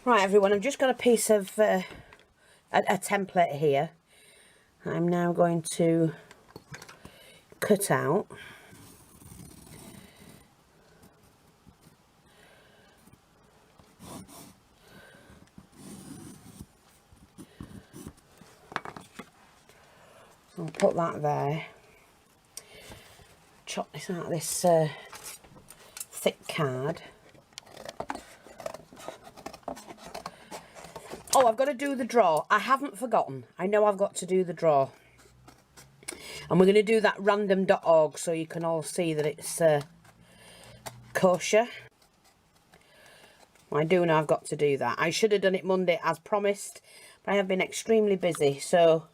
Right everyone, I've just got a piece of a template here. I'm now going to cut out I'll put that there. Chop this out of this thick card. Oh, I've got to do the draw. I haven't forgotten. I know I've got to do the draw. And we're going to do that random.org so you can all see that it's kosher. I do know I've got to do that. I should have done it Monday as promised, but I have been extremely busy, so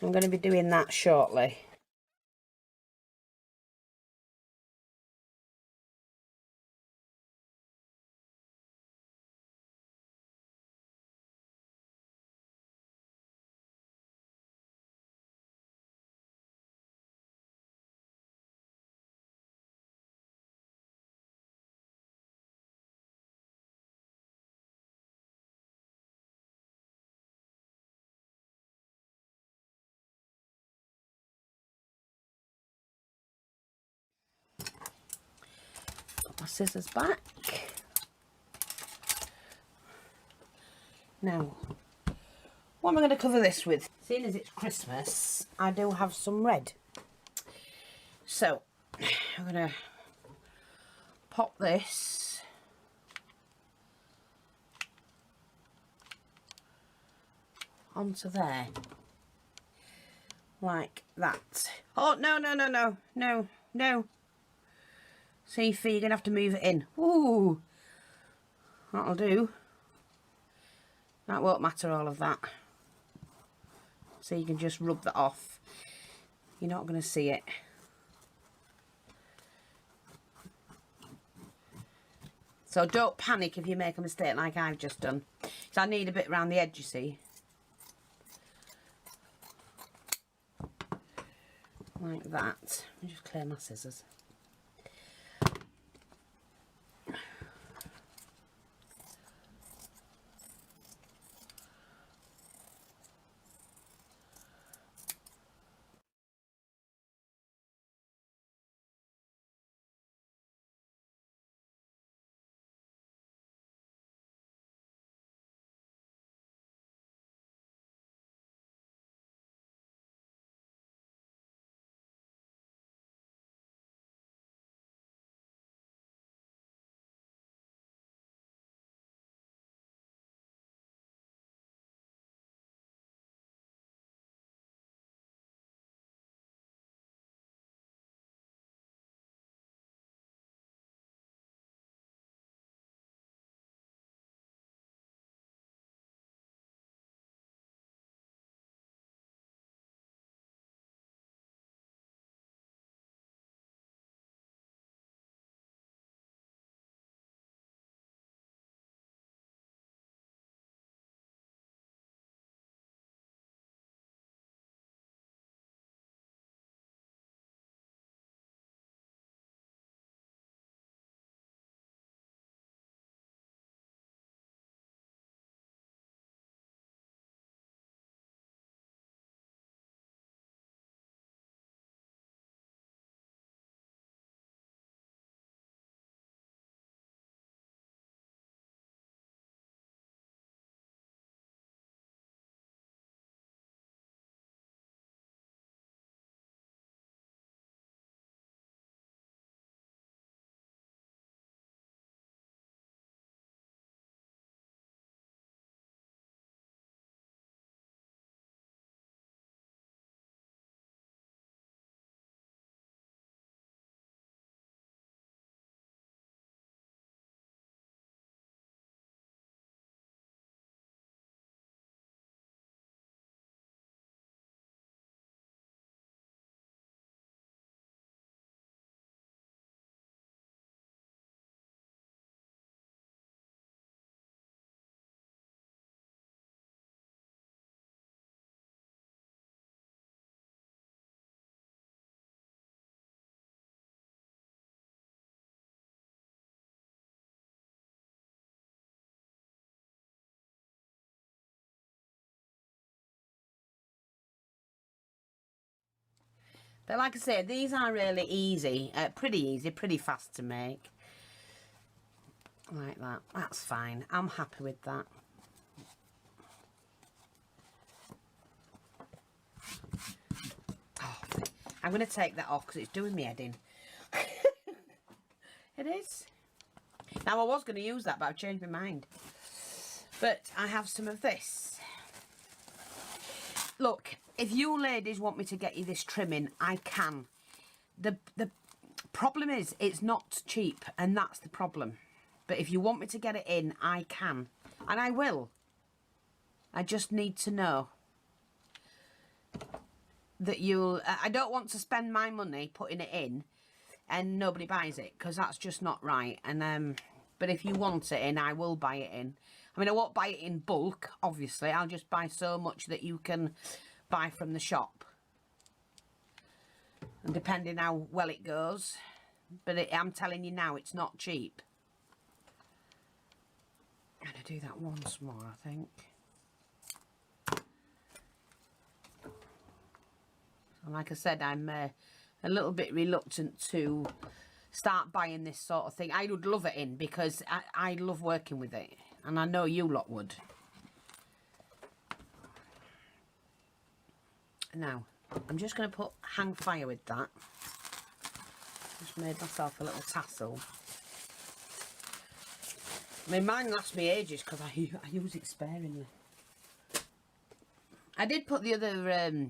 I'm going to be doing that shortly. Put my scissors back. Now, what am I going to cover this with? Seeing as it's Christmas, I do have some red. So, I'm going to pop this onto there. Like that. Oh, no, no, no, no, no, no. See, Fee, you're going to have to move it in. Ooh, that'll do. That won't matter, all of that. So you can just rub that off. You're not going to see it. So don't panic if you make a mistake like I've just done. So I need a bit around the edge, you see. Like that. Let me just clear my scissors. But like I say, these are really easy, pretty fast to make. Like that. That's fine. I'm happy with that. Oh, I'm going to take that off because it's doing me head in. It is. Now, I was going to use that, but I've changed my mind. But I have some of this. Look, if you ladies want me to get you this trimming, I can. The problem is, it's not cheap, and that's the problem. But if you want me to get it in, I can. And I will. I just need to know that you'll... I don't want to spend my money putting it in and nobody buys it, because that's just not right. And but if you want it in, I will buy it in. I mean, I won't buy it in bulk, obviously. I'll just buy so much that you can buy from the shop. And depending how well it goes. But I'm telling you now, it's not cheap. I'm going to do that once more, I think. And like I said, I'm a little bit reluctant to start buying this sort of thing. I would love it in because I love working with it. And I know you lot would. Now, I'm just going to hang fire with that. Just made myself a little tassel. I mean, mine lasts me ages because I use it sparingly. I did put the other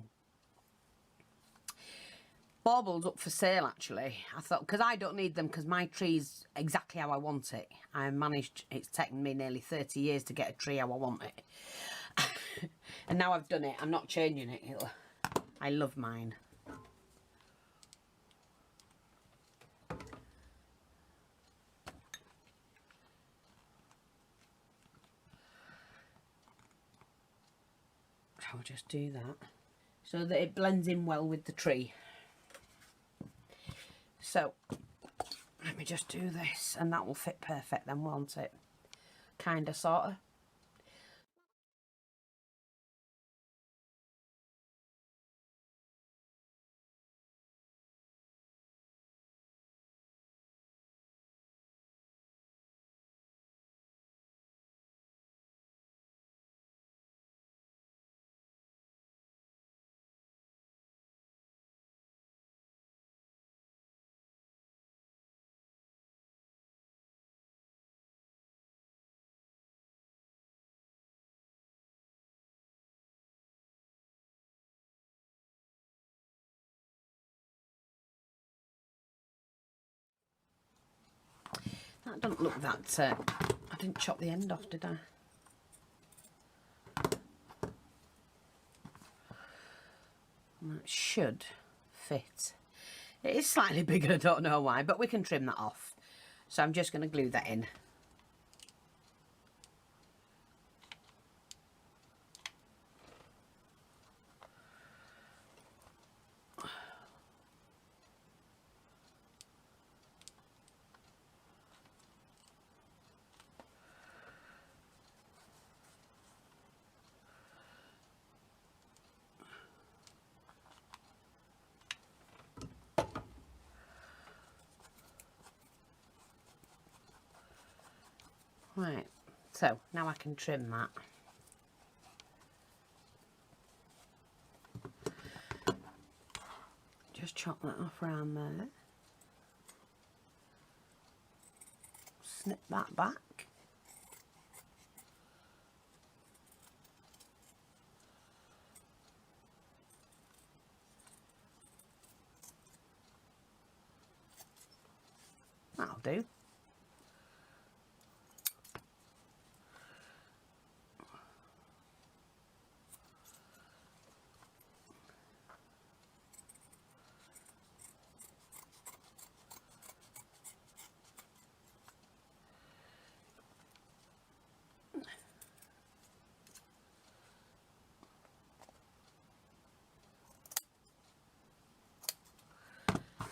baubles up for sale, actually. I thought, because I don't need them because my tree's exactly how I want it. I managed, it's taken me nearly 30 years to get a tree how I want it. And now I've done it, I'm not changing it. I love mine. I'll just do that so that it blends in well with the tree. So let me just do this and that will fit perfect then, won't it? Kinda, sorta. That doesn't look that... I didn't chop the end off, did I? That should fit. It is slightly bigger, I don't know why, but we can trim that off. So I'm just going to glue that in. Right, so now I can trim that. Just chop that off around there. Snip that back. That'll do.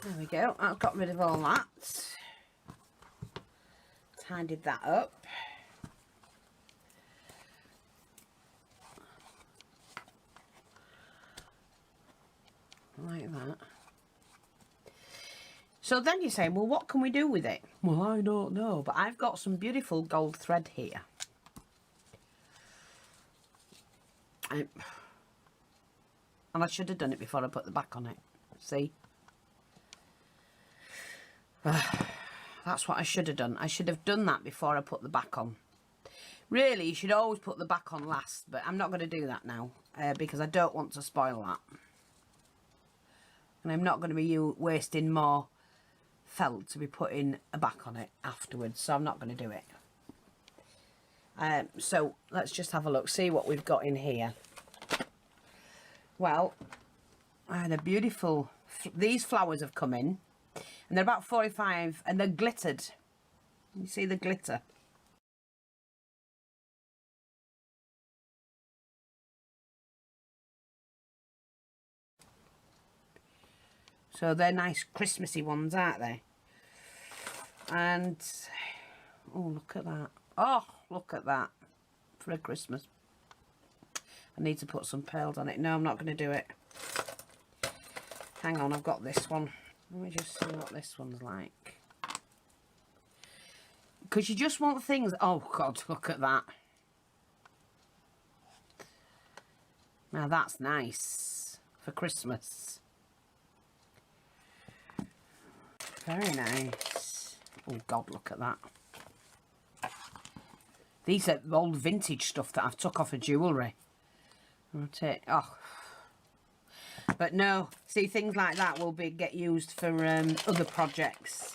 There we go, I've got rid of all that. Tidied that up. Like that. So then you're saying, well, what can we do with it? Well, I don't know, but I've got some beautiful gold thread here. And I should have done it before I put the back on it. See? That's what I should have done. I should have done that before I put the back on. Really, you should always put the back on last, but I'm not going to do that now because I don't want to spoil that. And I'm not going to be wasting more felt to be putting a back on it afterwards, so I'm not going to do it. So let's just have a look, see what we've got in here. Well, they're beautiful. These flowers have come in, and they're about 45, and they're glittered. You see the glitter? So they're nice Christmassy ones, aren't they? And, oh, look at that. Oh, look at that. For a Christmas. I need to put some pearls on it. No, I'm not going to do it. Hang on, I've got this one. Let me just see what this one's like. Because you just want things... Oh, God, look at that. Now, that's nice for Christmas. Very nice. Oh, God, look at that. These are old vintage stuff that I've took off of jewellery. Oh. But no, see, things like that will get used for other projects.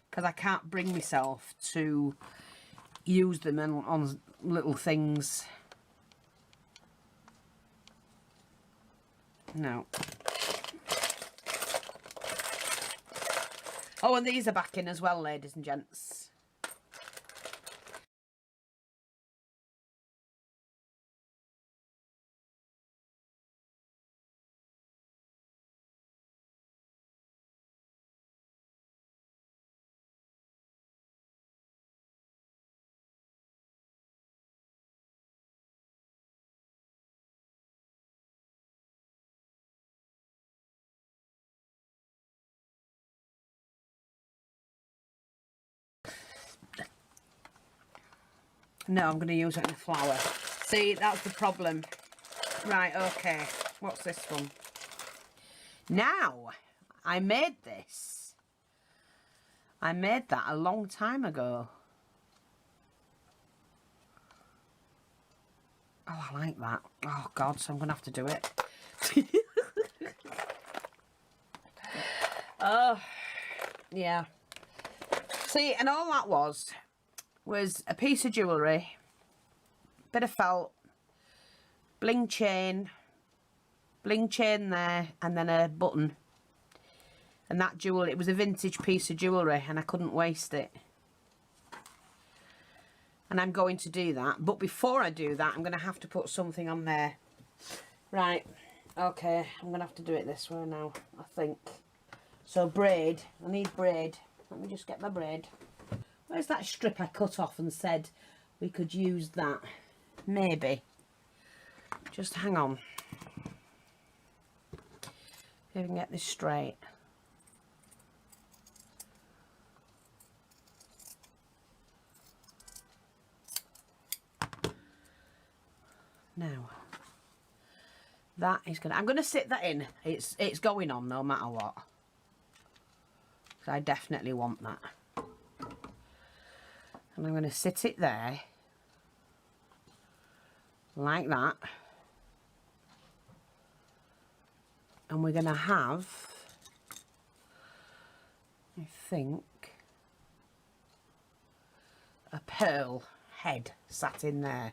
Because I can't bring myself to use them on little things. No. Oh, and these are back in as well, ladies and gents. No, I'm going to use it in the flower. See, that's the problem. Right, okay. What's this one? Now, I made this. I made that a long time ago. Oh, I like that. Oh, God, so I'm going to have to do it. Oh, yeah. See, and all that was a piece of jewellery, bit of felt, bling chain there, and then a button. And that jewel, it was a vintage piece of jewellery, and I couldn't waste it. And I'm going to do that. But before I do that, I'm going to have to put something on there. Right. Okay. I'm going to have to do it this way now, I think. So braid. I need braid. Let me just get my braid. Where's that strip I cut off and said we could use that? Maybe. Just hang on. See if I can get this straight. Now, that is gonna. I'm gonna sit that in. It's going on no matter what. So I definitely want that. And I'm gonna sit it there like that. And we're gonna have, I think, a pearl head sat in there.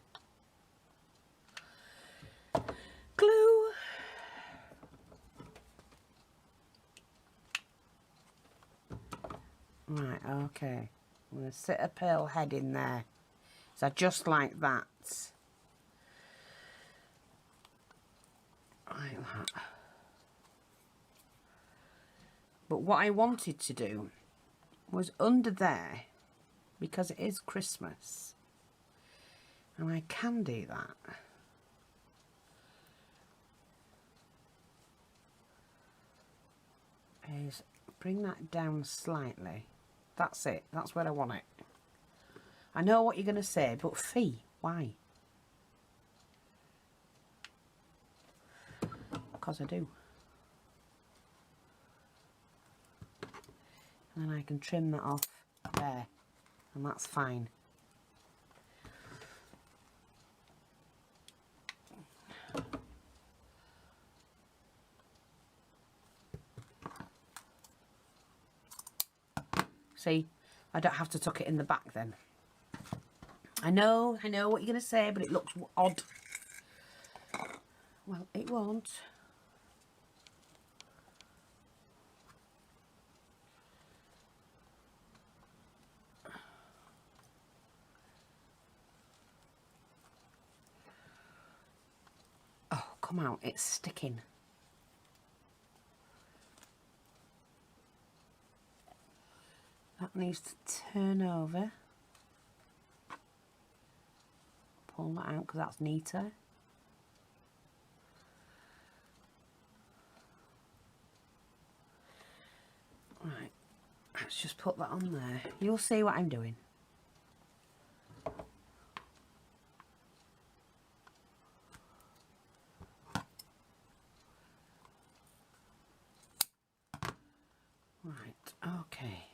Glue. Right, okay. I'm going to sit a pearl head in there. So just like that. Like that. But what I wanted to do was under there, because it is Christmas, and I can do that. Is bring that down slightly. That's it. That's where I want it. I know what you're going to say, but Fee, why? Because I do. And then I can trim that off there, and that's fine. See, I don't have to tuck it in the back then. I know what you're going to say, but it looks odd. Well, it won't. Oh, come out, it's sticking. That needs to turn over. Pull that out because that's neater. Right, let's just put that on there. You'll see what I'm doing. Right, okay.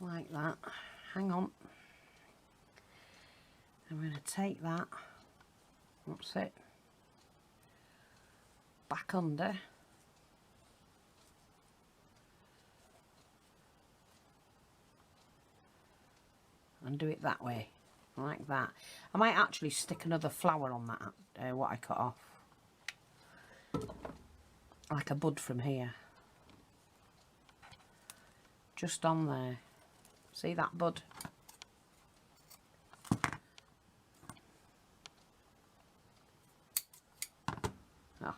Like that. Hang on. I'm going to take that. What's it? Back under. And do it that way. Like that. I might actually stick another flower on that, what I cut off. Like a bud from here. Just on there. See that bud? Oh.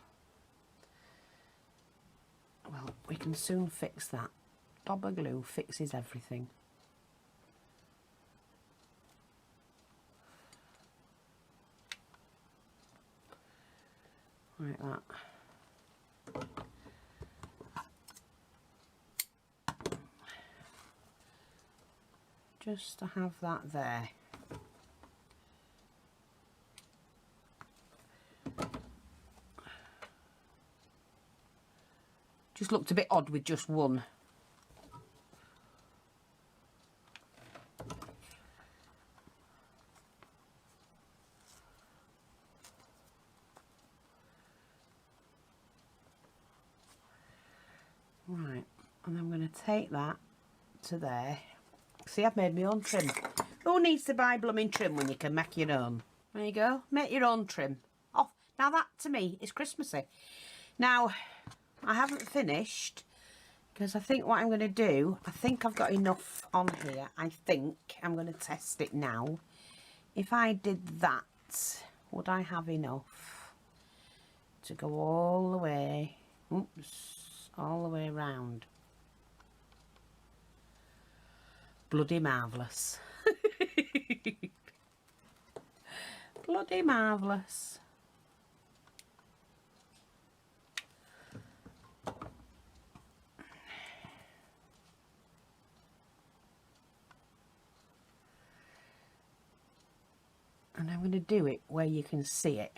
Well, we can soon fix that. Dab of glue fixes everything. Like that. Just to have that there. Just looked a bit odd with just one. Right, and I'm going to take that to there. See, I've made my own trim. Who needs to buy blooming trim when you can make your own? There you go, make your own trim. Oh, now that to me is Christmassy. Now, I haven't finished because I think what I'm going to do, I think I've got enough on here. I think I'm going to test it now. If I did that, would I have enough to go all the way, oops, all the way around? Bloody marvellous. Bloody marvellous. And I'm going to do it where you can see it.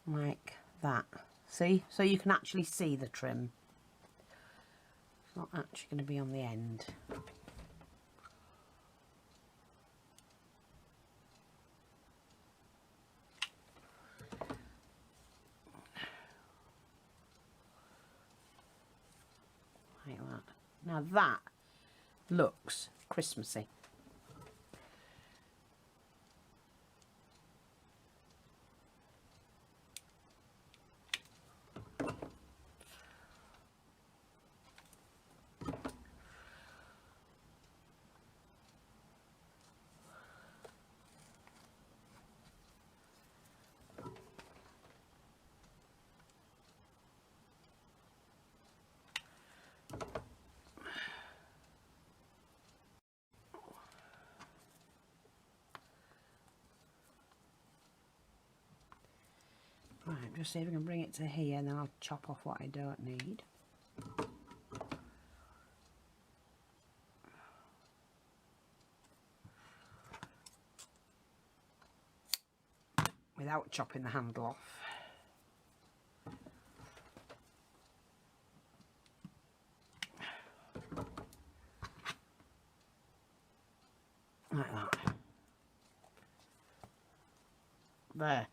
Like that. See? So you can actually see the trim. It's not actually going to be on the end. Like that. Now that looks Christmassy. Just see if I can bring it to here, and then I'll chop off what I don't need. Without chopping the handle off. Like that. There.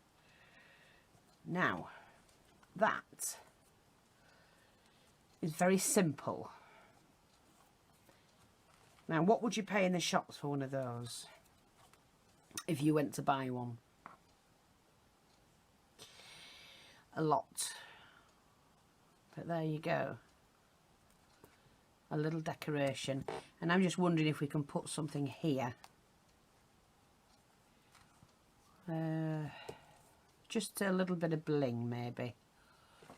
Now, that is very simple. Now, what would you pay in the shops for one of those if you went to buy one? A lot. But there you go. A little decoration. And I'm just wondering if we can put something here. Just a little bit of bling, maybe.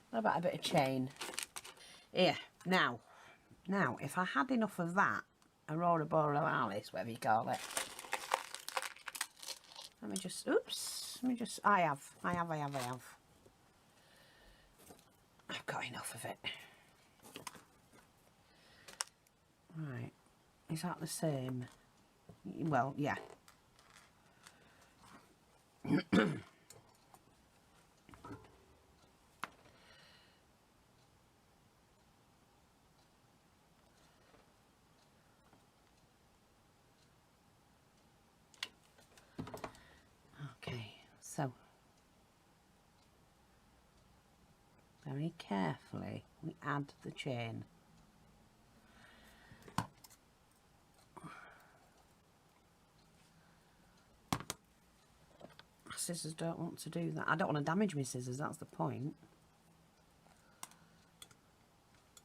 What about a bit of chain? Here, now, if I had enough of that, Aurora Borealis, whatever you call it. Let me just, oops, let me just, I have. I've got enough of it. Right, is that the same? Well, yeah. Okay, so very carefully we add the chain. My scissors don't want to do that. I don't want to damage my scissors, that's the point.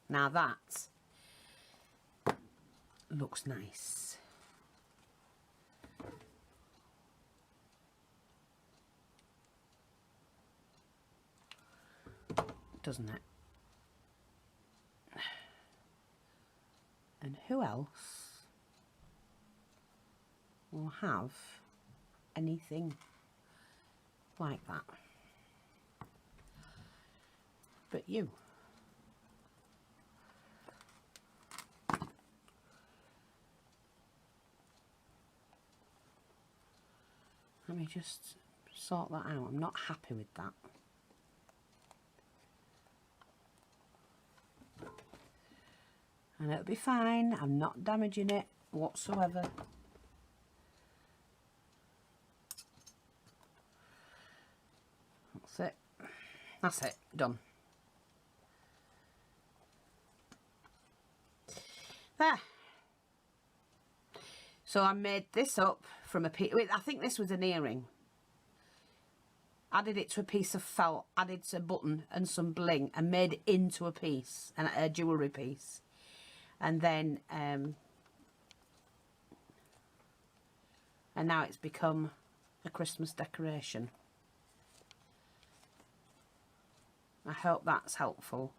Now that looks nice. Doesn't it? And who else will have anything like that but you? Let me just sort that out. I'm not happy with that. And it'll be fine. I'm not damaging it whatsoever. That's it. That's it. Done. There. So I made this up from a piece. I think this was an earring. Added it to a piece of felt, added a button and some bling, and made it into a piece, and a jewellery piece. And then, and now it's become a Christmas decoration. I hope that's helpful.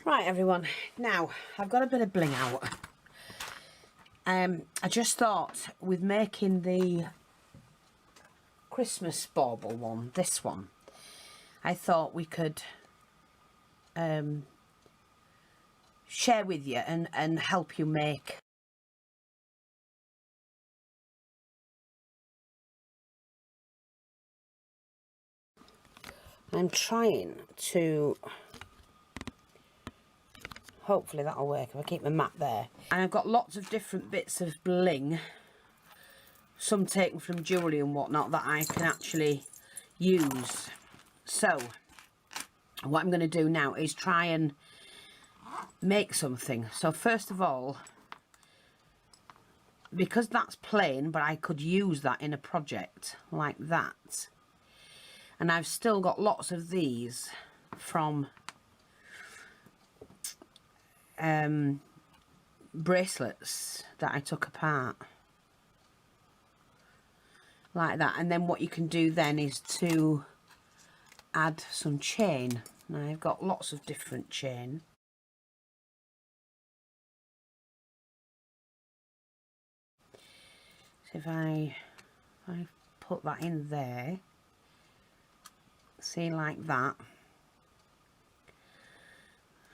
Right, everyone, now I've got a bit of bling out. I just thought with making the Christmas bauble one, this one, I thought we could share with you and help you make I'm trying to, hopefully that'll work if I keep my mat there. And I've got lots of different bits of bling, some taken from jewellery and whatnot, that I can actually use. So what I'm going to do now is try and make something. So first of all, because that's plain, but I could use that in a project like that. And I've still got lots of these from bracelets that I took apart. Like that. And then what you can do then is to add some chain. Now I've got lots of different chain. So if I put that in there, see, like that,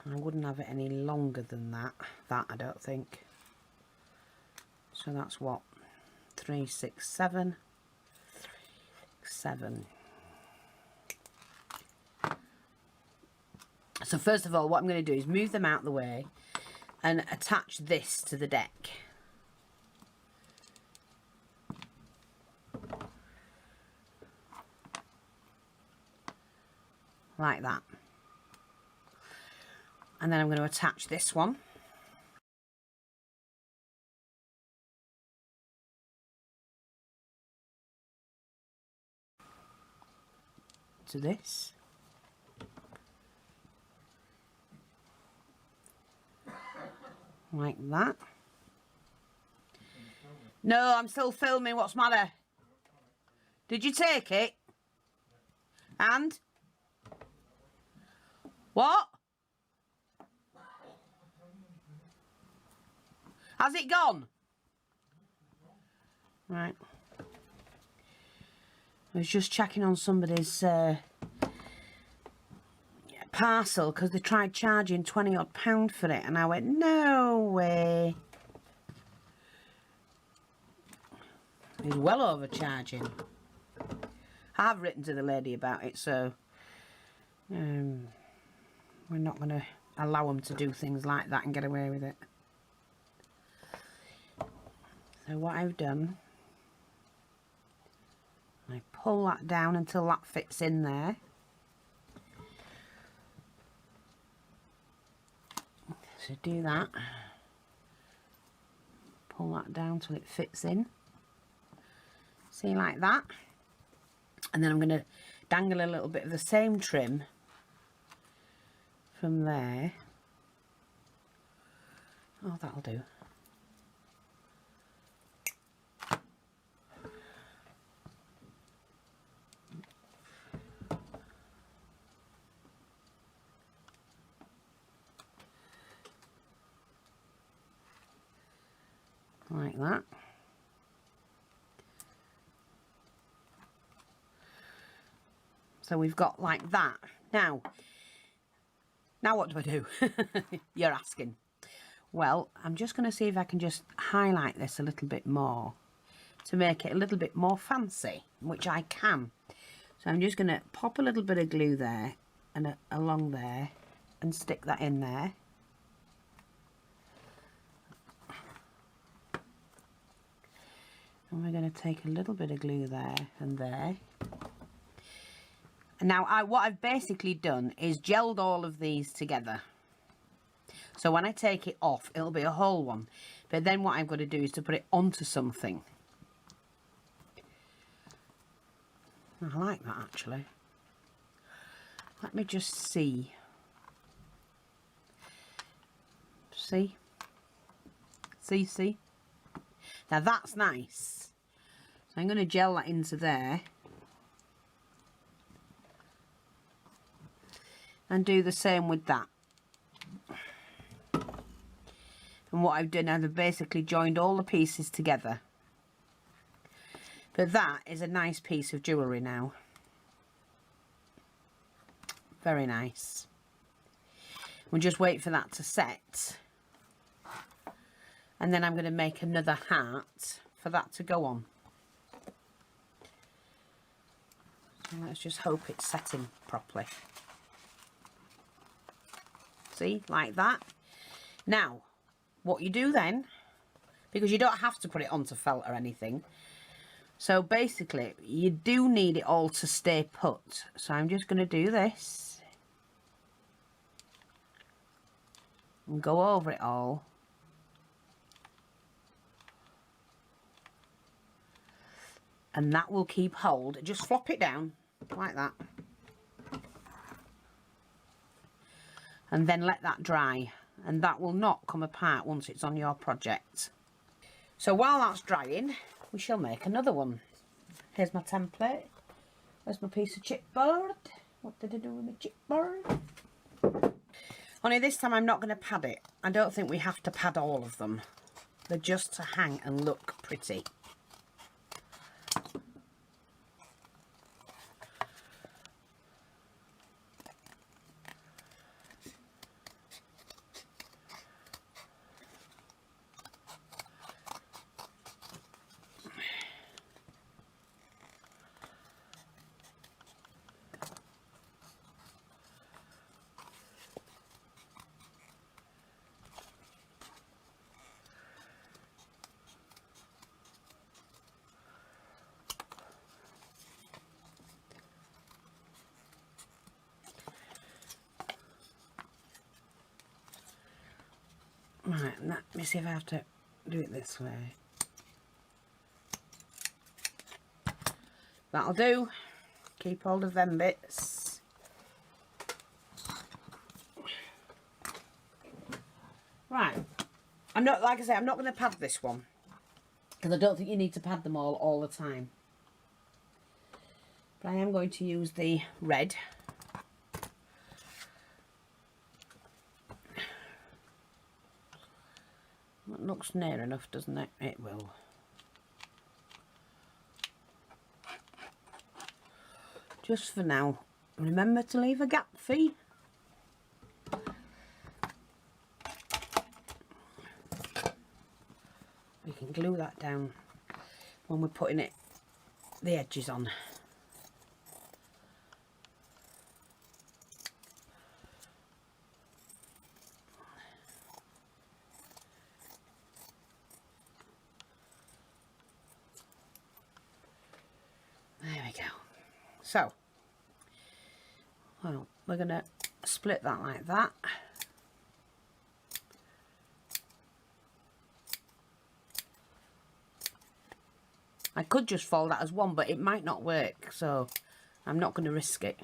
I wouldn't have it any longer than that I don't think. So that's what, 3, 6, 7, 7. So first of all, what I'm going to do is move them out of the way and attach this to the deck. Like that. And then I'm going to attach this one to this. Like that. No, I'm still filming. What's the matter? Did you take it? And? What? Has it gone? Right. I was just checking on somebody's parcel because they tried charging £20 odd for it, and I went, no way. He's well overcharging. I have written to the lady about it, so we're not going to allow them to do things like that and get away with it. So what I've done, I pull that down until that fits in there. So do that. Pull that down till it fits in. See, like that. And then I'm going to dangle a little bit of the same trim from there. Oh, that'll do. Like that. So we've got like that. Now what do I do? You're asking. Well, I'm just going to see if I can just highlight this a little bit more to make it a little bit more fancy, which I can. So I'm just going to pop a little bit of glue there and along there and stick that in there. And we're going to take a little bit of glue there and there. And now what I've basically done is gelled all of these together. So when I take it off, it'll be a whole one. But then what I've got to do is to put it onto something. I like that, actually. Let me just see. See? See? Now that's nice. So I'm going to gel that into there. And do the same with that. And what I've done, I've basically joined all the pieces together. But that is a nice piece of jewellery now. Very nice. We'll just wait for that to set. And then I'm going to make another hat for that to go on. So let's just hope it's setting properly. See, like that. Now, what you do then, because you don't have to put it onto felt or anything, so basically you do need it all to stay put. So I'm just going to do this and go over it all. And that will keep hold. Just flop it down like that. And then let that dry. And that will not come apart once it's on your project. So while that's drying, we shall make another one. Here's my template. There's my piece of chipboard. What did I do with my chipboard? Only this time I'm not going to pad it. I don't think we have to pad all of them. They're just to hang and look pretty. Right, let me see if I have to do it this way. That'll do. Keep hold of them bits. Right. I'm not, like I say, I'm not going to pad this one. Because I don't think you need to pad them all the time. But I am going to use the red. That looks near enough, doesn't it? It will. Just for now. Remember to leave a gap fee. We can glue that down when we're putting the edges on. There we go. So, well, we're going to split that like that. I could just fold that as one, but it might not work, so I'm not going to risk it.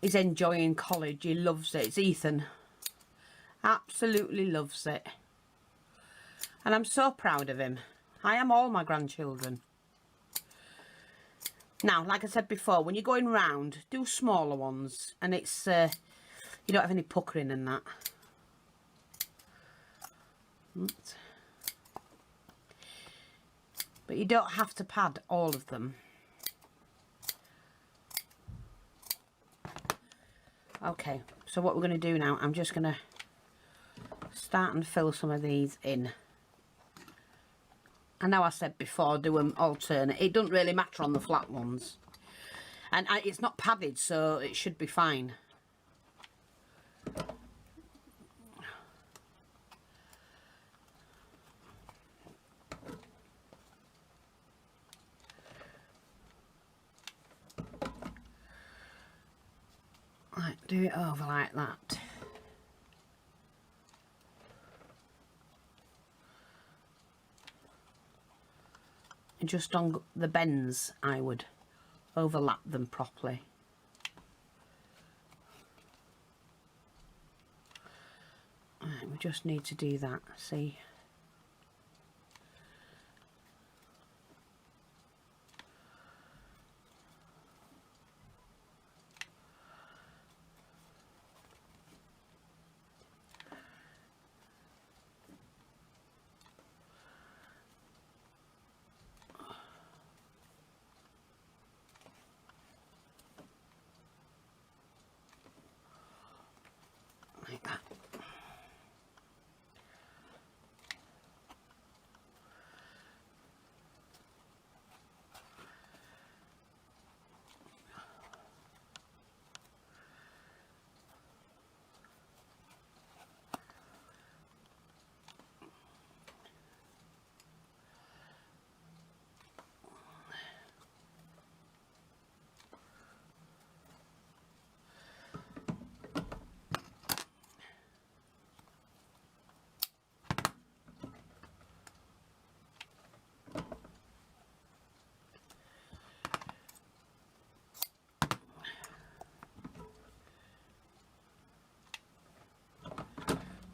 He's enjoying college. He loves it. It's Ethan. Absolutely loves it. And I'm so proud of him. I am all my grandchildren. Now, like I said before, when you're going round, do smaller ones. And it's, you don't have any puckering in that. But you don't have to pad all of them. Okay, so what we're going to do now, I'm just going to start and fill some of these in. I know I said before, do them alternate. It doesn't really matter on the flat ones. And it's not padded, so it should be fine. Right, do it over like that. And just on the bends, I would overlap them properly. Right, we just need to do that, see? Like that.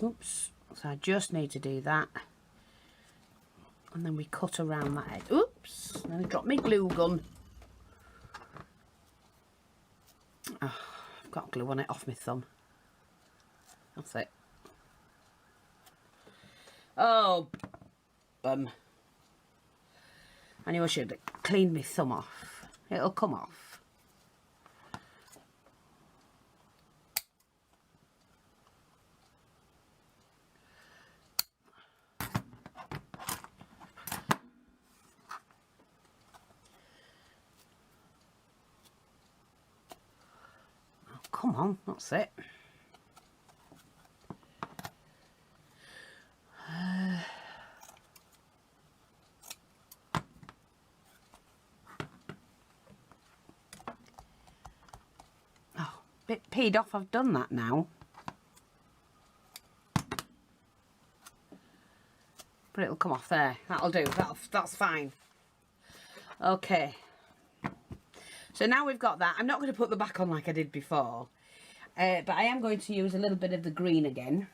Oops, So I just need to do that. And then we cut around that edge. Oops, and then I dropped my glue gun. Oh, I've got glue on it off my thumb. That's it. Oh, bum. I knew I should have cleaned my thumb off. It'll come off. Oh, come on, that's it. Bit peed off I've done that now. But it'll come off there. That'll do. That's fine. Okay. So now we've got that. I'm not going to put the back on like I did before. But I am going to use a little bit of the green again.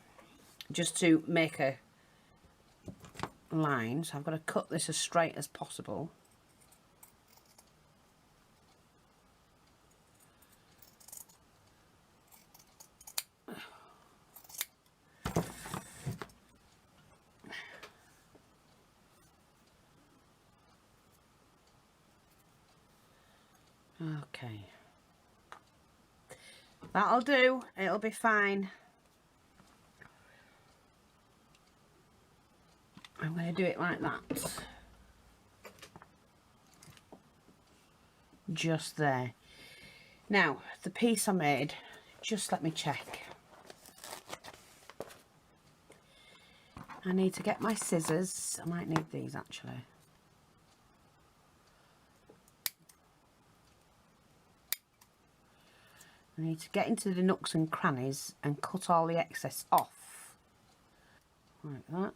Just to make a line. So I've got to cut this as straight as possible. Okay, that'll do, it'll be fine. I'm going to do it like that. Just there. Now, the piece I made, just let me check. I need to get my scissors. I might need these actually. I need to get into the nooks and crannies and cut all the excess off. Like that.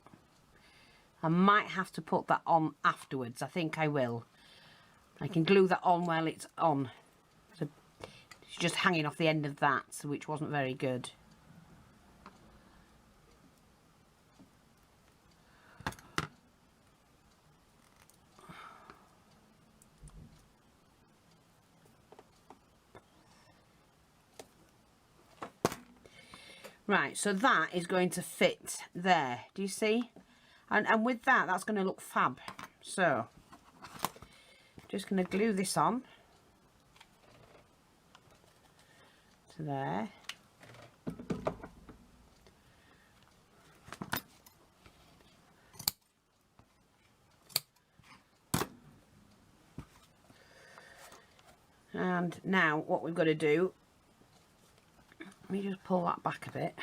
I might have to put that on afterwards. I think I will. I can glue that on while it's on. So it's just hanging off the end of that, which wasn't very good. Right, so that is going to fit there. Do you see? And with that, that's going to look fab. So, just going to glue this on to there. And now what we've got to do, let me just pull that back a bit.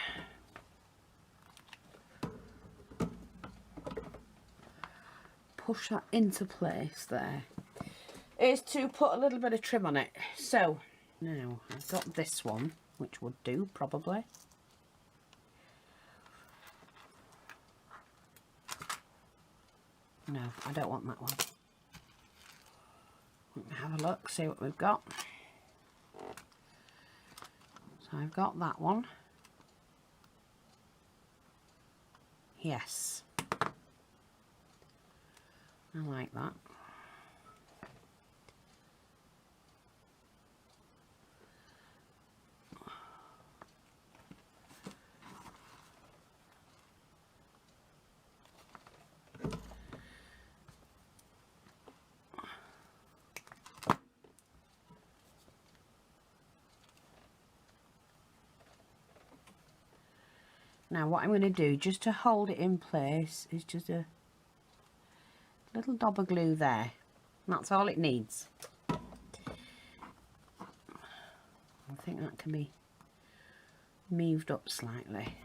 Push that into place there. Is to put a little bit of trim on it. So now I've got this one, which would do probably. No, I don't want that one. Let me have a look, see what we've got. So I've got that one. Yes. I like that. Now what I'm going to do, just to hold it in place, is just a little dab of glue there. That's all it needs. I think that can be moved up slightly.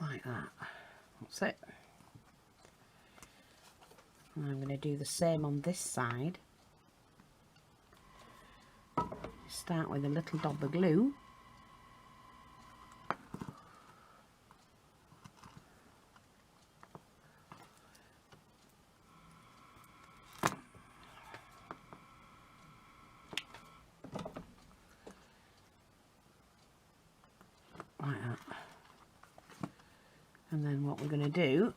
Like that. That's it. And I'm going to do the same on this side. Start with a little dab of glue. And then what we're going to do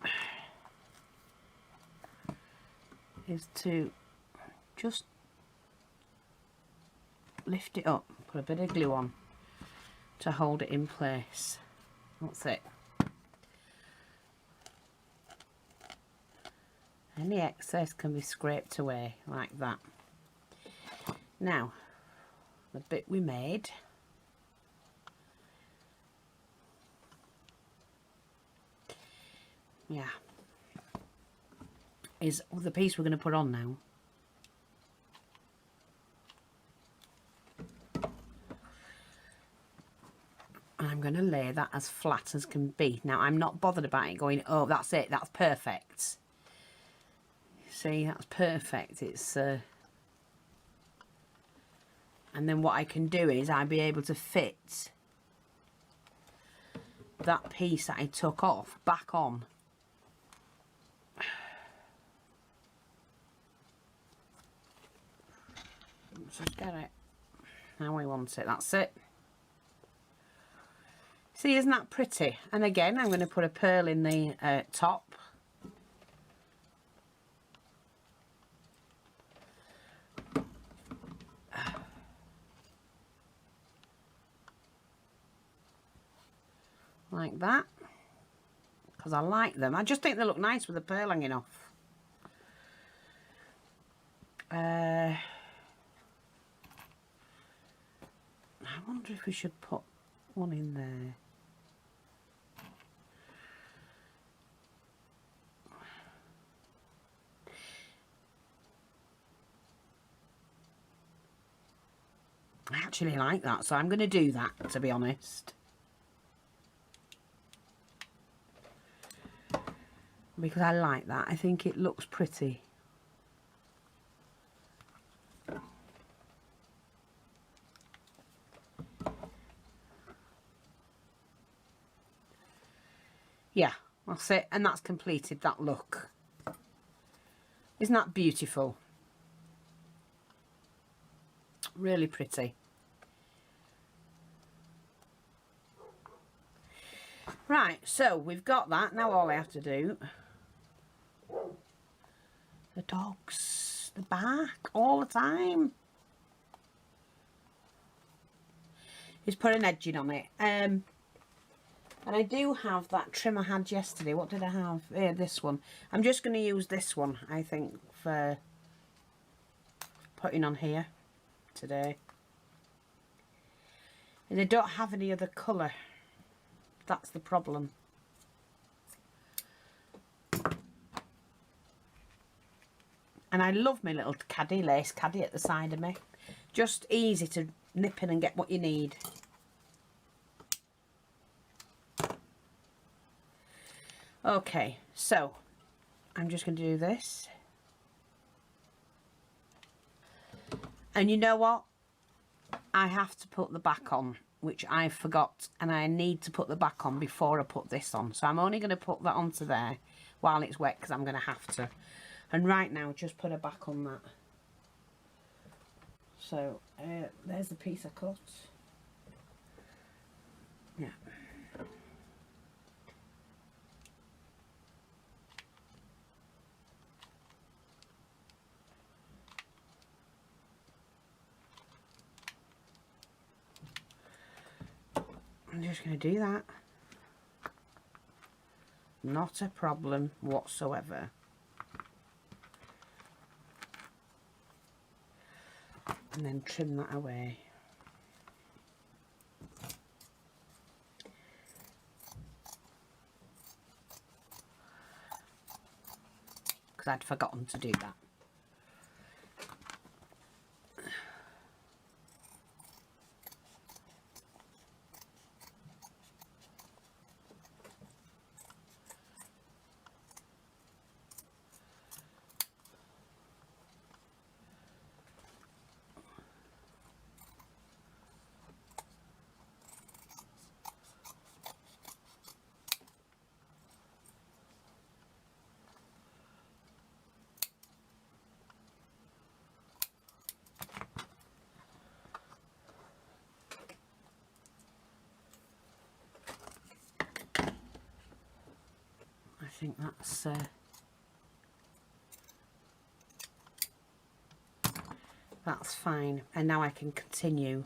is to just lift it up, put a bit of glue on to hold it in place. That's it. Any excess can be scraped away like that. Now, the bit we made, yeah, is the piece we're going to put on now. And I'm going to lay that as flat as can be. Now, I'm not bothered about it going, oh, that's it, that's perfect. See, that's perfect. It's and then what I can do is I'll be able to fit that piece that I took off back on. Just get it how we want it. That's it. See, isn't that pretty? And again, I'm going to put a pearl in the top. Like that, because I like them. I just think they look nice with the pearl hanging off. I wonder if we should put one in there. I actually like that, so I'm going to do that, to be honest. Because I like that. I think it looks pretty. Yeah, that's it. And that's completed that look. Isn't that beautiful? Really pretty. Right, so we've got that. Now all I have to do, the dogs, the back, all the time, is put an edging on it. And I do have that trim I had yesterday. What did I have? Yeah, this one. I'm just going to use this one, I think, for putting on here today. And I don't have any other colour. That's the problem. And I love my little caddy, lace caddy at the side of me. Just easy to nip in and get what you need. Okay, so I'm just going to do this. And you know what? I have to put the back on, which I forgot, and I need to put the back on before I put this on. So I'm only going to put that onto there while it's wet, because I'm going to have to. And right now, just put a back on that. So there's the piece I cut. Yeah. I'm just going to do that. Not a problem whatsoever. And then trim that away. Because I'd forgotten to do that. think that's fine. And now I can continue.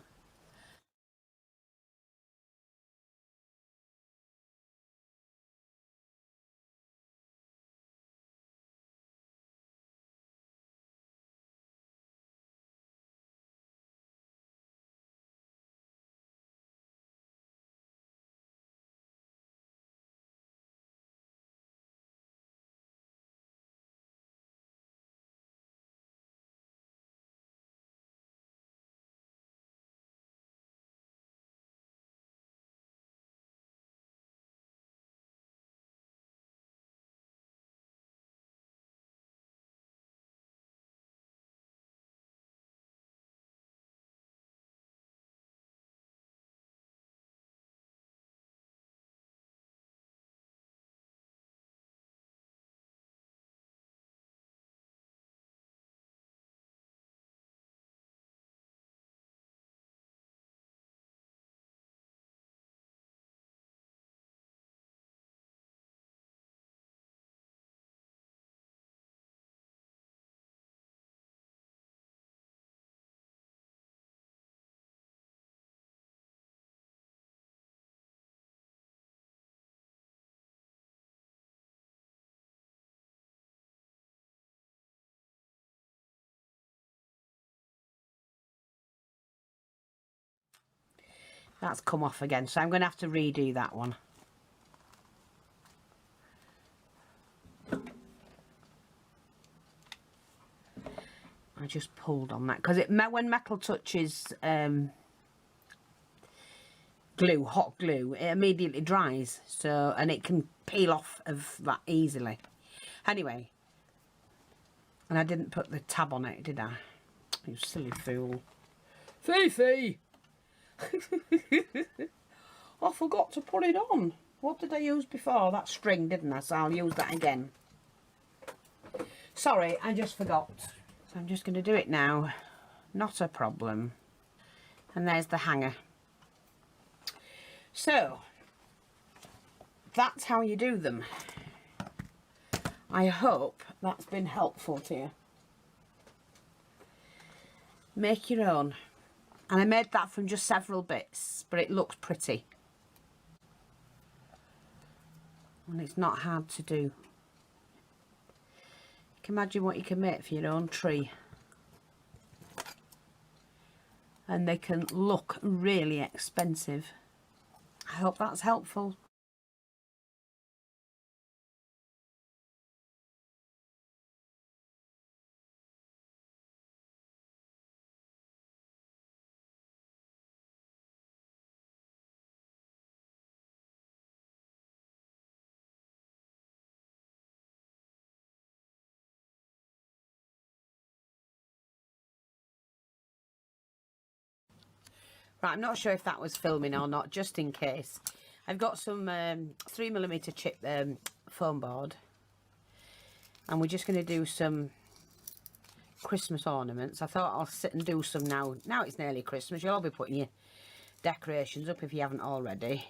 That's come off again, so I'm going to have to redo that one. I just pulled on that because when metal touches glue, hot glue, it immediately dries, so, and it can peel off of that easily. Anyway, and I didn't put the tab on it, did I? You silly fool. Fifi! I forgot to put it on. What did I use before? That string, didn't I? So I'll use that again. Sorry, I just forgot. So I'm just going to do it now. Not a problem. And there's the hanger. So, that's how you do them. I hope that's been helpful to you. Make your own. And I made that from just several bits, but it looks pretty. And it's not hard to do. You can imagine what you can make for your own tree. And they can look really expensive. I hope that's helpful. Right, I'm not sure if that was filming or not, just in case. I've got some 3mm chip foam board. And we're just going to do some Christmas ornaments. I thought I'll sit and do some now. Now it's nearly Christmas. You'll all be putting your decorations up if you haven't already.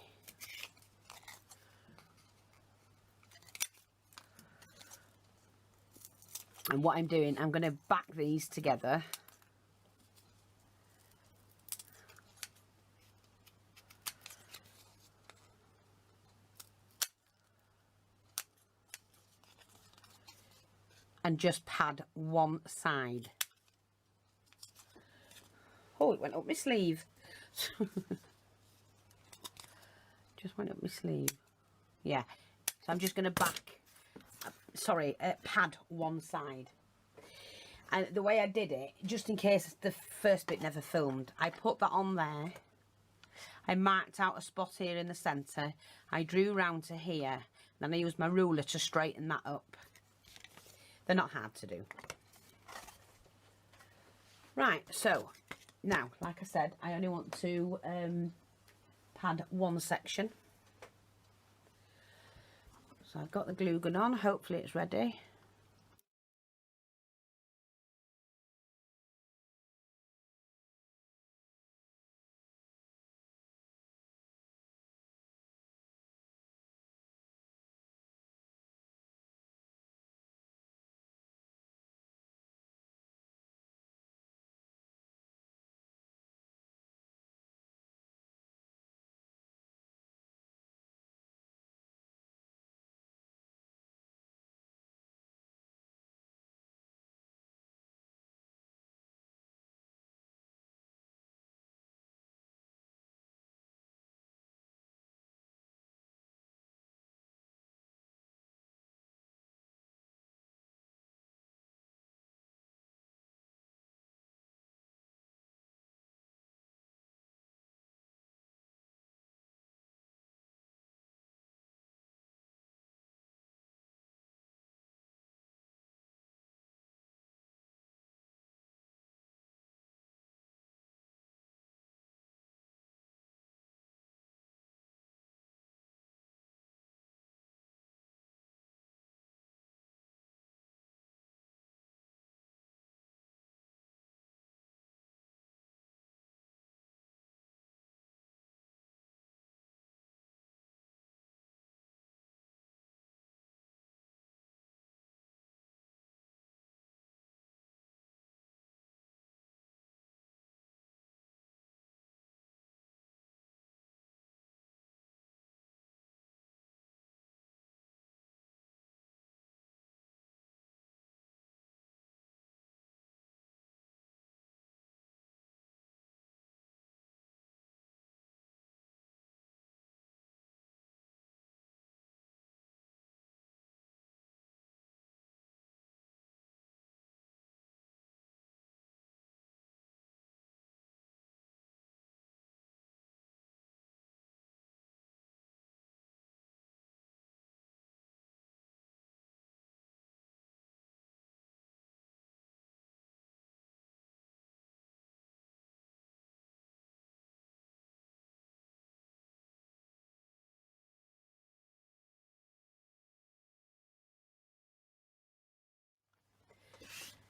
And what I'm doing, I'm going to back these together. And just pad one side. Oh, it went up my sleeve. Just went up my sleeve. Yeah. So I'm just going to pad one side. And the way I did it, just in case the first bit never filmed, I put that on there. I marked out a spot here in the centre. I drew round to here. Then I used my ruler to straighten that up. They're not hard to do. Right, so now, like I said, I only want to pad one section. So I've got the glue gun on. Hopefully it's ready.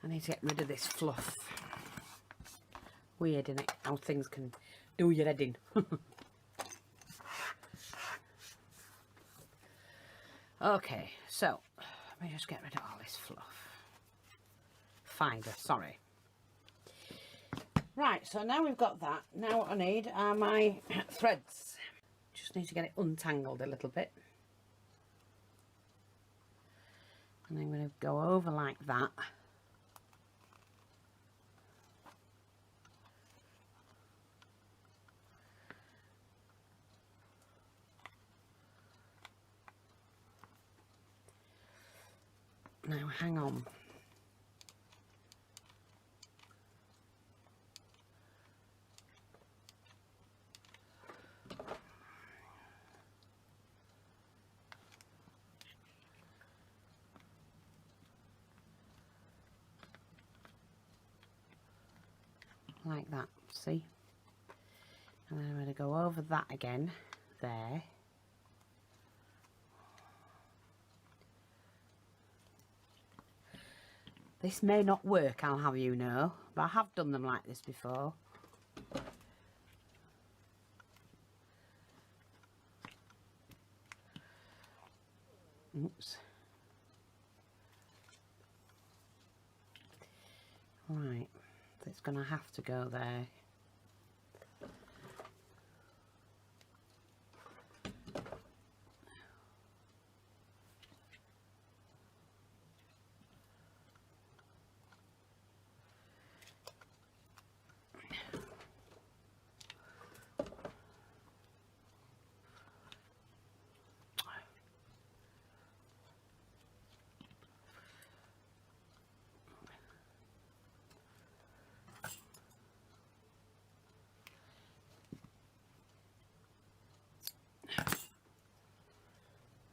I need to get rid of this fluff. Weird, isn't it? How things can do your head in. Okay, so let me just get rid of all this fluff. Fiber, sorry. Right, so now we've got that. Now what I need are my threads. Just need to get it untangled a little bit. And I'm going to go over like that. Now hang on. Like that, see? And then I'm going to go over that again, there. This may not work, I'll have you know, but I have done them like this before. Oops. Right, so it's going to have to go there.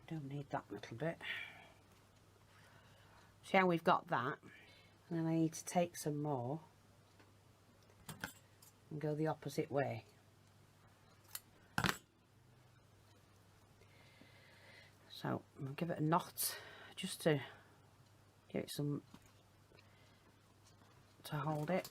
Don't need that little bit. See how we've got that? And then I need to take some more and go the opposite way. So I'll give it a knot just to give it some to hold it.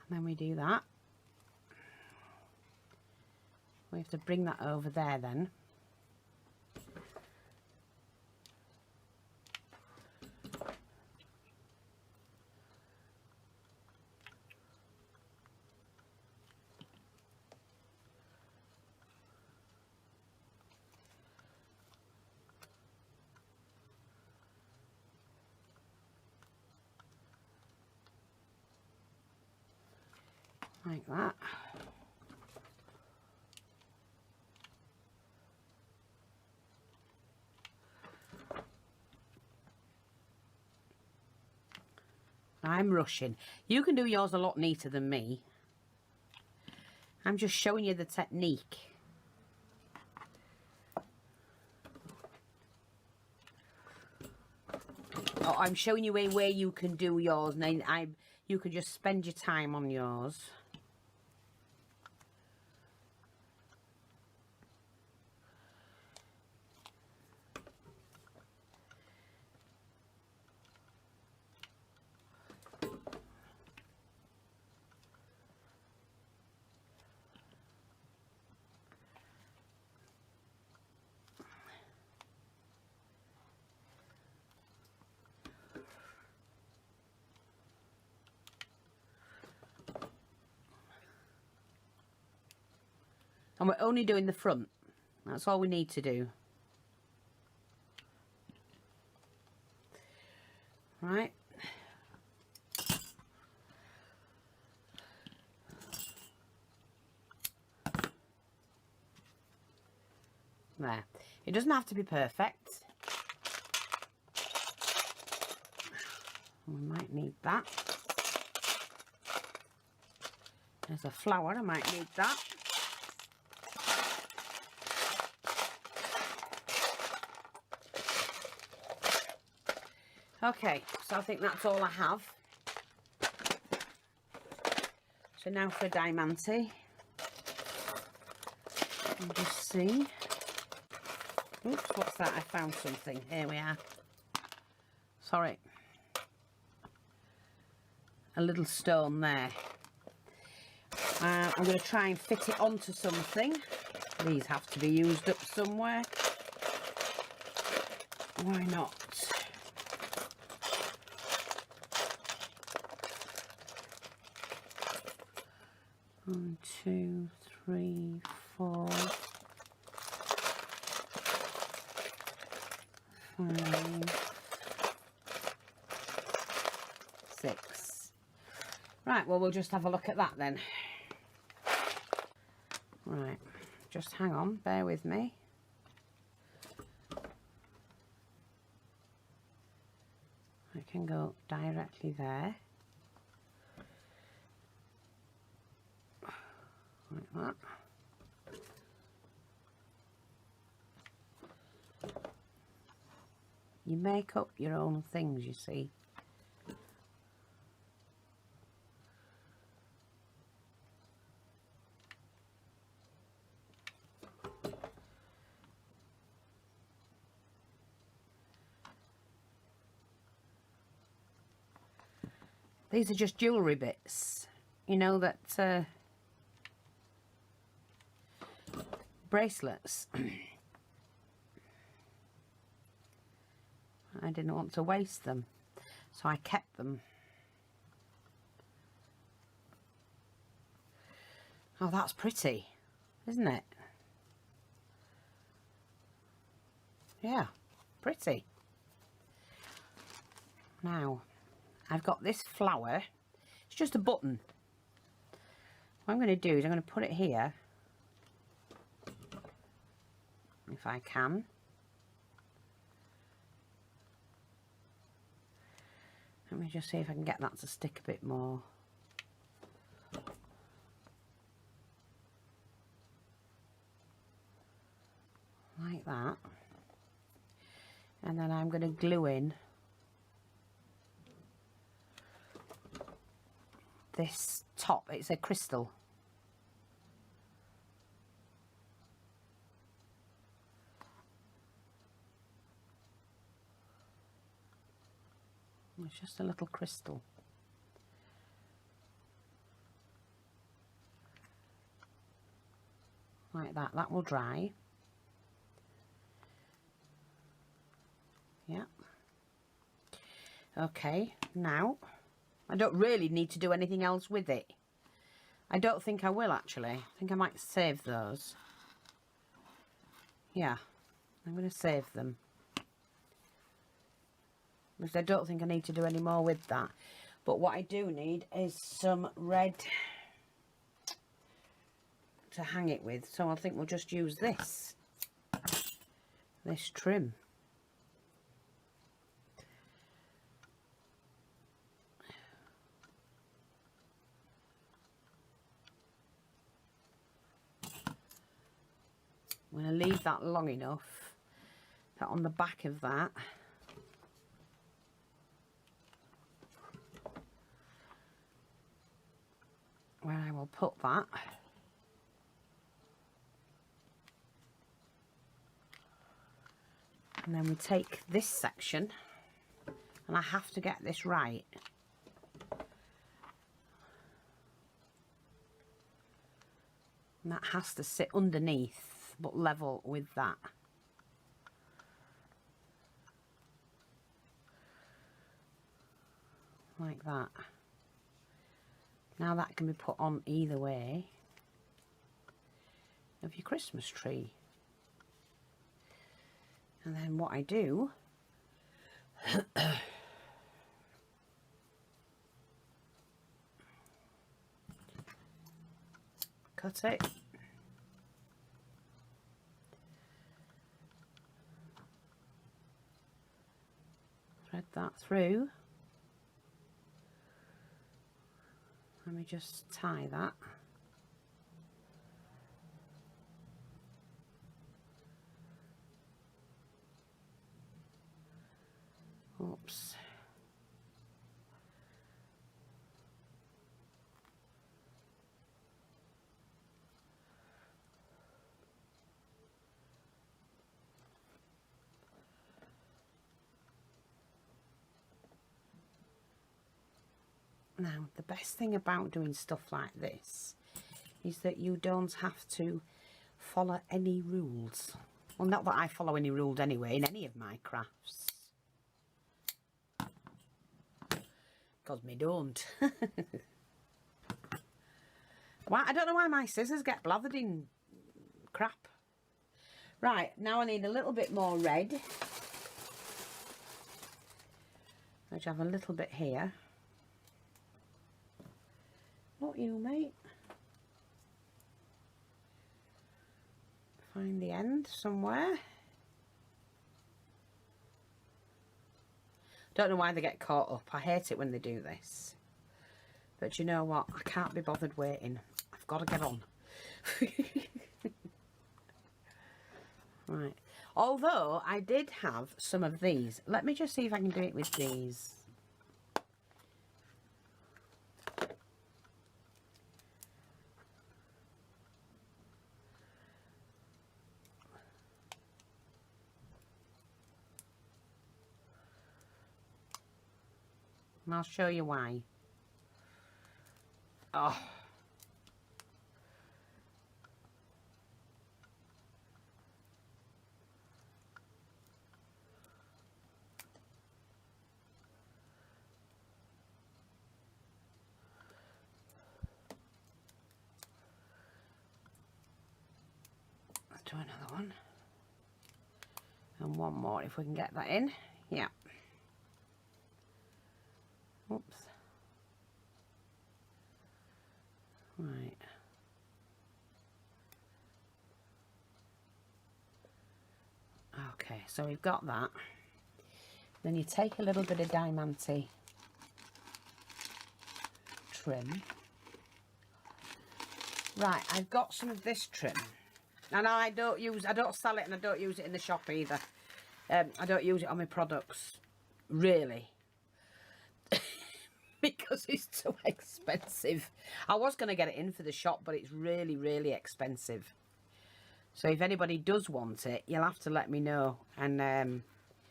And then we do that. We have to bring that over there then. Like that. I'm rushing. You can do yours a lot neater than me. I'm just showing you the technique. Oh, I'm showing you a way you can do yours, and then you can just spend your time on yours. And we're only doing the front. That's all we need to do. Right. There. It doesn't have to be perfect. We might need that. There's a flower, I might need that. Okay, so I think that's all I have. So now for a diamante. And just see. Oops, what's that? I found something. Here we are. Sorry. A little stone there. I'm going to try and fit it onto something. These have to be used up somewhere. Why not? One, two, three, four, 5, 6. Right, well, we'll just have a look at that then. Right, just hang on, bear with me. I can go directly there. Like that. You make up your own things, you see. These are just jewellery bits, you know, that bracelets. I didn't want to waste them, so I kept them. Oh, that's pretty, isn't it? Yeah, pretty. Now, I've got this flower. It's just a button. What I'm going to do is I'm going to put it here, if I can. Let me just see if I can get that to stick a bit more. Like that. And then I'm going to glue in this top. It's a crystal. It's just a little crystal. Like that. That will dry. Yeah. Okay, now I don't really need to do anything else with it. I don't think I will actually. I think I might save those. Yeah, I'm going to save them. Because I don't think I need to do any more with that. But what I do need is some red to hang it with. So I think we'll just use this trim. I'm going to leave that long enough that on the back of that where I will put that. And then we take this section, and I have to get this right. And that has to sit underneath, but level with that. Like that. Now that can be put on either way of your Christmas tree. And then what I do cut it, thread that through Let me just tie that. Oops. Now, the best thing about doing stuff like this is that you don't have to follow any rules. Well, not that I follow any rules anyway in any of my crafts. Because me don't. Why? I don't know why my scissors get blathered in crap. Right, now I need a little bit more red. I have a little bit here. Not you, mate. Find the end somewhere. Don't know why they get caught up. I hate it when they do this. But you know what? I can't be bothered waiting. I've got to get on. Right. Although I did have some of these. Let me just see if I can do it with these. And I'll show you why. Oh. Let's do another one. And one more if we can get that in. Yeah. Oops. Right. Okay, so we've got that. Then you take a little bit of diamante trim. Right, I've got some of this trim. And I don't sell it, and I don't use it in the shop either. I don't use it on my products, really. Because it's too expensive. I was going to get it in for the shop, but it's really, really expensive. So if anybody does want it, you'll have to let me know. And I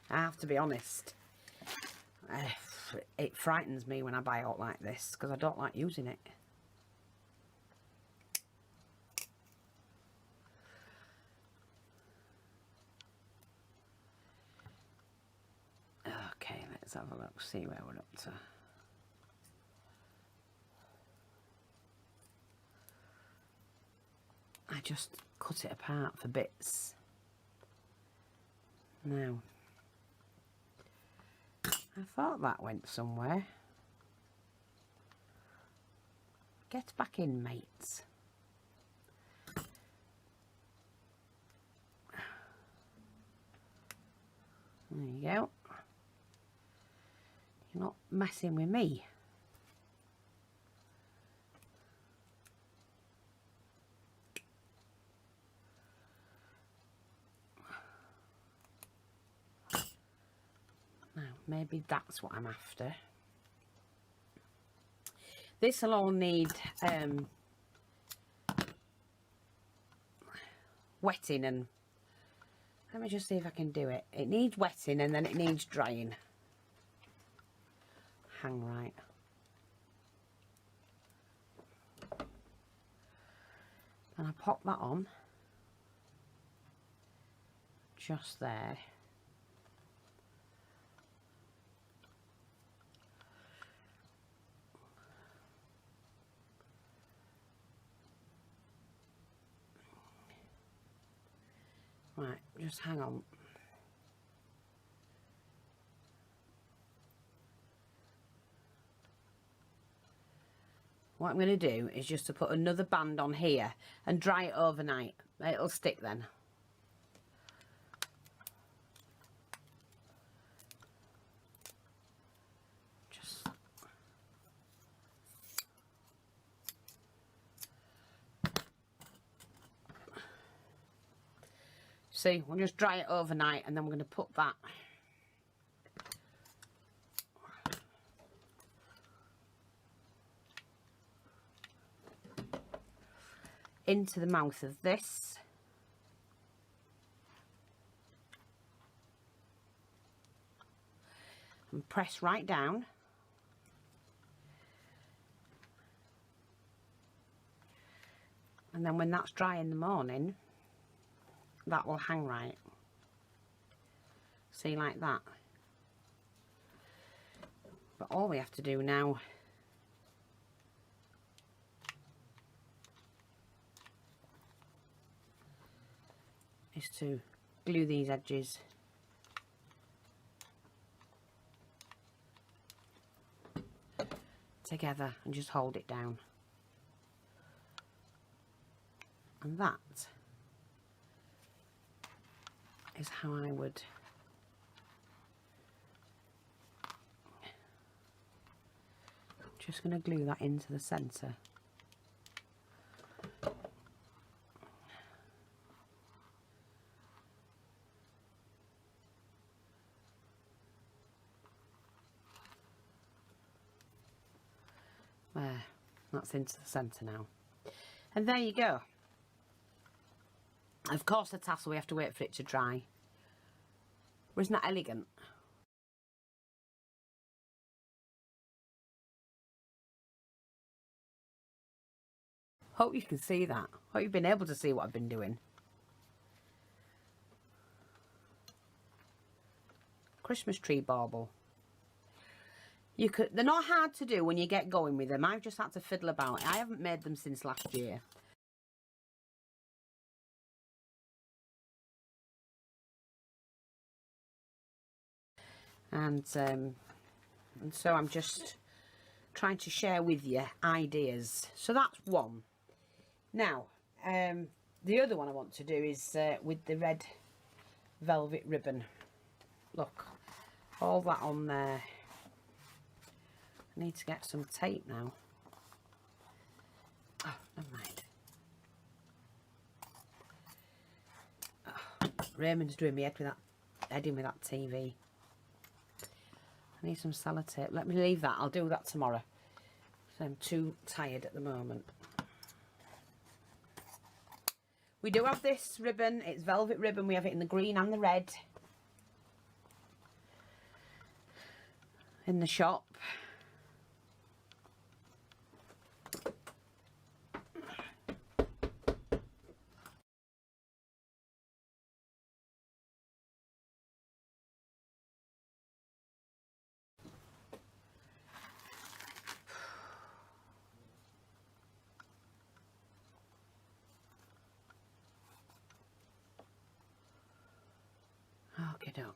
have to be honest, it frightens me when I buy out like this, because I don't like using it. Okay, let's have a look, see where we're up to. I just cut it apart for bits. Now, I thought that went somewhere. Get back in, mates. There you go. You're not messing with me. Now, maybe that's what I'm after. This will all need wetting, and let me just see if I can do it. It needs wetting and then it needs drying. Hang right. And I pop that on just there. Right, just hang on. What I'm going to do is just to put another band on here and dry it overnight. It'll stick then. Just See, we'll just dry it overnight and then we're going to put that into the mouth of this. And press right down. And then when that's dry in the morning, that will hang right. See, like that. But all we have to do now is to glue these edges together and just hold it down. And that is how I would just going to glue that into the centre. There, that's into the centre now. And there you go. Of course the tassel, we have to wait for it to dry. But isn't that elegant? Hope you can see that. Hope you've been able to see what I've been doing. Christmas tree bauble. You could, they're not hard to do when you get going with them. I've just had to fiddle about. I haven't made them since last year. And so I'm just trying to share with you ideas. So that's one. Now, the other one I want to do is with the red velvet ribbon. Look, all that on there. I need to get some tape now. Oh, never mind. Oh, Raymond's doing me head in with that TV. I need some sellotape. Let me leave that. I'll do that tomorrow. So I'm too tired at the moment. We do have this ribbon. It's velvet ribbon. We have it in the green and the red. In the shop.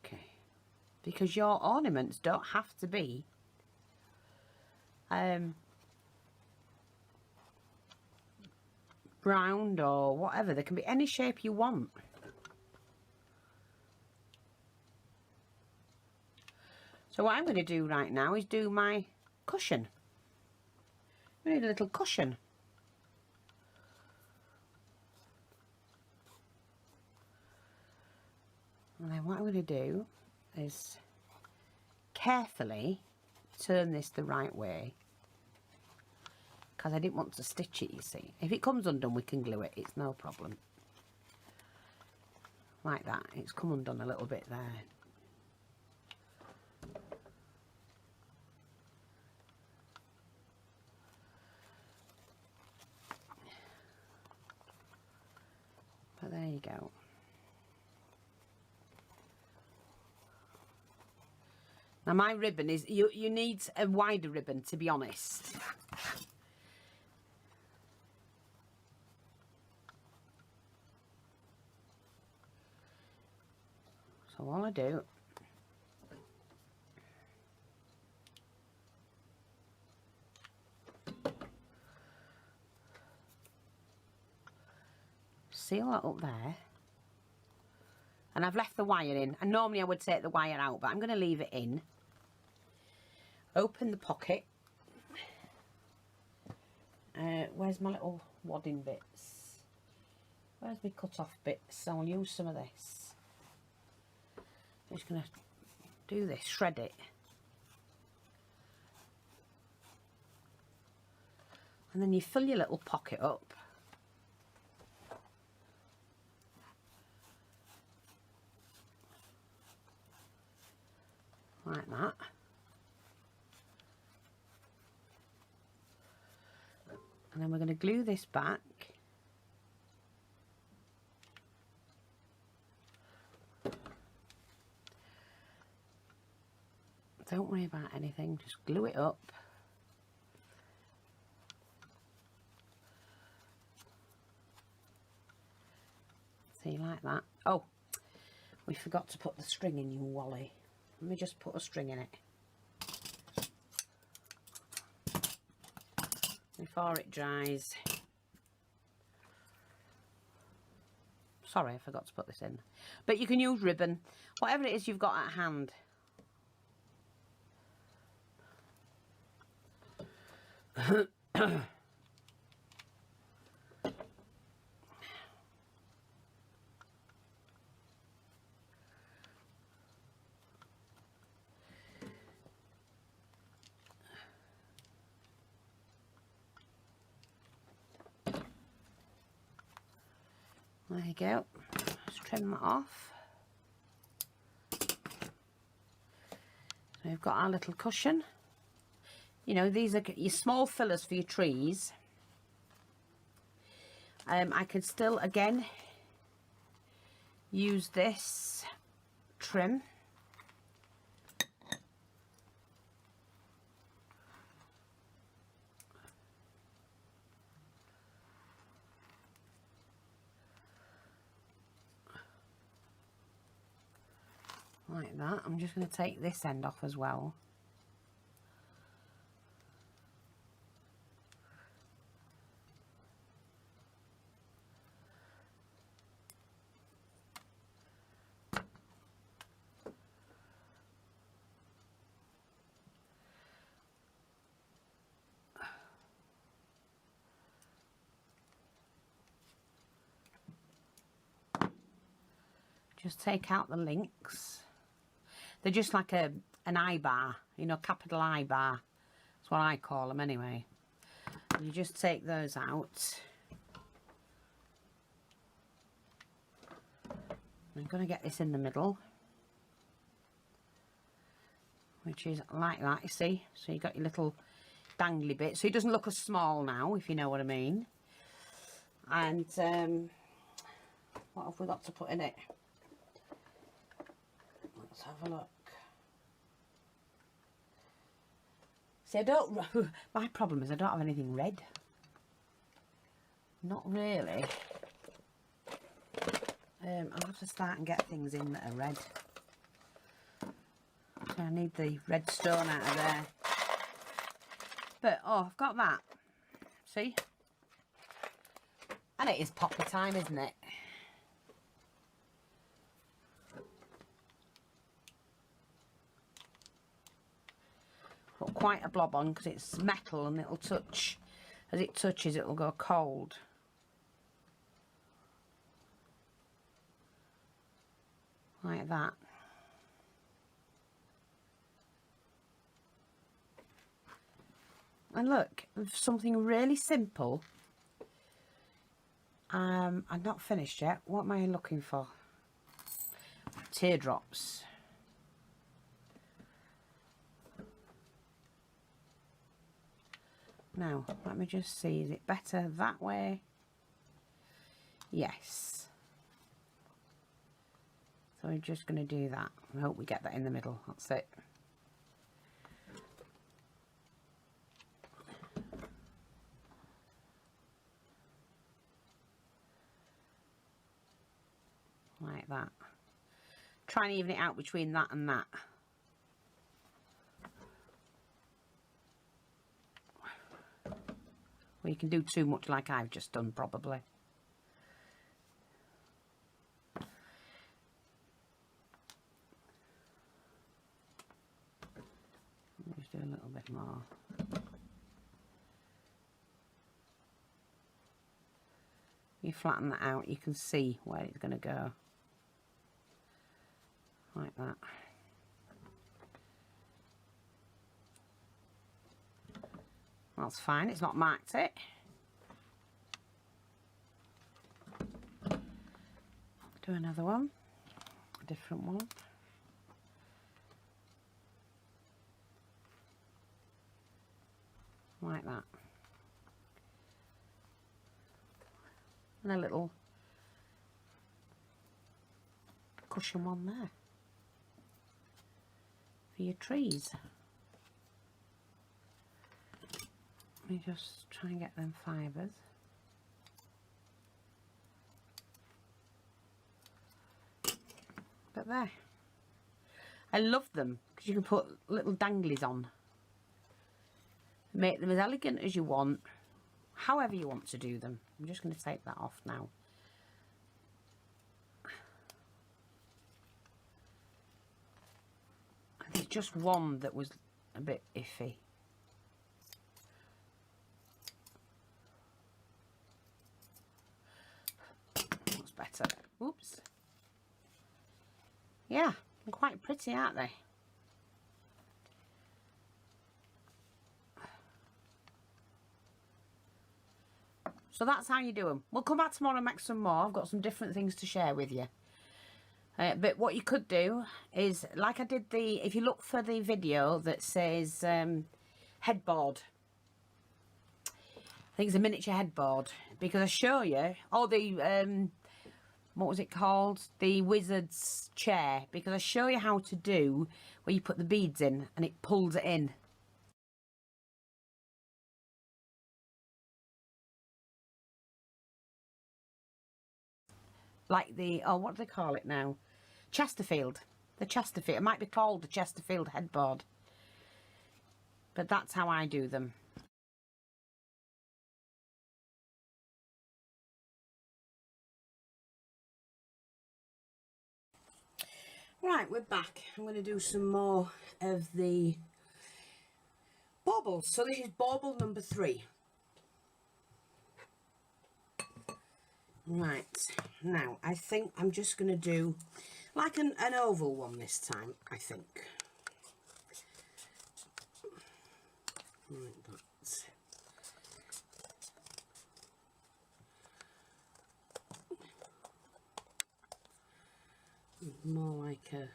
Okay, because your ornaments don't have to be browned or whatever. They can be any shape you want. So what I'm going to do right now is do my cushion. We need a little cushion. And then what I'm going to do is carefully turn this the right way, because I didn't want to stitch it, you see. If it comes undone, we can glue it. It's no problem. Like that. It's come undone a little bit there. But there you go. Now my ribbon is, you need a wider ribbon, to be honest. So all I do, seal that up there. And I've left the wire in. And normally I would take the wire out, but I'm going to leave it in. Open the pocket. Where's my little wadding bits? Where's my cut off bits? I'll use some of this. I'm just going to do this, shred it. And then you fill your little pocket up. Like that. And then we're going to glue this back. Don't worry about anything, just glue it up. See, like that. Oh, we forgot to put the string in, you wally. Let me just put a string in it before it dries. Sorry, I forgot to put this in. But you can use ribbon, whatever it is you've got at hand. There you go. Let's trim that off. So we've got our little cushion. You know, these are your small fillers for your trees. I can still, again, use this trim. Like that. I'm just going to take this end off as well. Just take out the links. They're just like an eye bar, you know, capital I bar. That's what I call them anyway. And you just take those out. I'm going to get this in the middle, which is like that, you see. So you've got your little dangly bit. So it doesn't look as small now, if you know what I mean. And what have we got to put in it? Let's have a look. See, I don't... My problem is I don't have anything red. Not really. I'll have to start and get things in that are red. So I need the red stone out of there. But, oh, I've got that. See? And it is poppy time, isn't it? Put quite a blob on because it's metal and it'll touch. As it touches, it'll go cold. Like that. And look, something really simple. I'm not finished yet. What am I looking for? Teardrops. Now, let me just see. Is it better that way? Yes. So we're just going to do that. I hope we get that in the middle. That's it. Like that. Try and even it out between that and that. Well, you can do too much like I've just done, probably. Just do a little bit more. you flatten that out, you can see where it's going to go. Like that. That's fine, it's not marked it. Do another one, a different one. Like that. And a little cushion one there for your trees. Let me just try and get them fibres. But there. I love them because you can put little danglies on. Make them as elegant as you want, however you want to do them. I'm just going to take that off now. There's just one that was a bit iffy. That's better. Oops. Yeah, they're quite pretty, aren't they? So that's how you do them. We'll come back tomorrow and make some more. I've got some different things to share with you. But what you could do is, like I did if you look for the video that says headboard. I think it's a miniature headboard. Because I show you, or the, what was it called? The wizard's chair. Because I show you how to do where you put the beads in and it pulls it in. Like the, oh, what do they call it now? Chesterfield. The Chesterfield. It might be called the Chesterfield headboard. But that's how I do them. Right, we're back. I'm going to do some more of the baubles. So this is bauble number 3. Right, now I think I'm just going to do like an oval one this time, I think. Like that. More like a,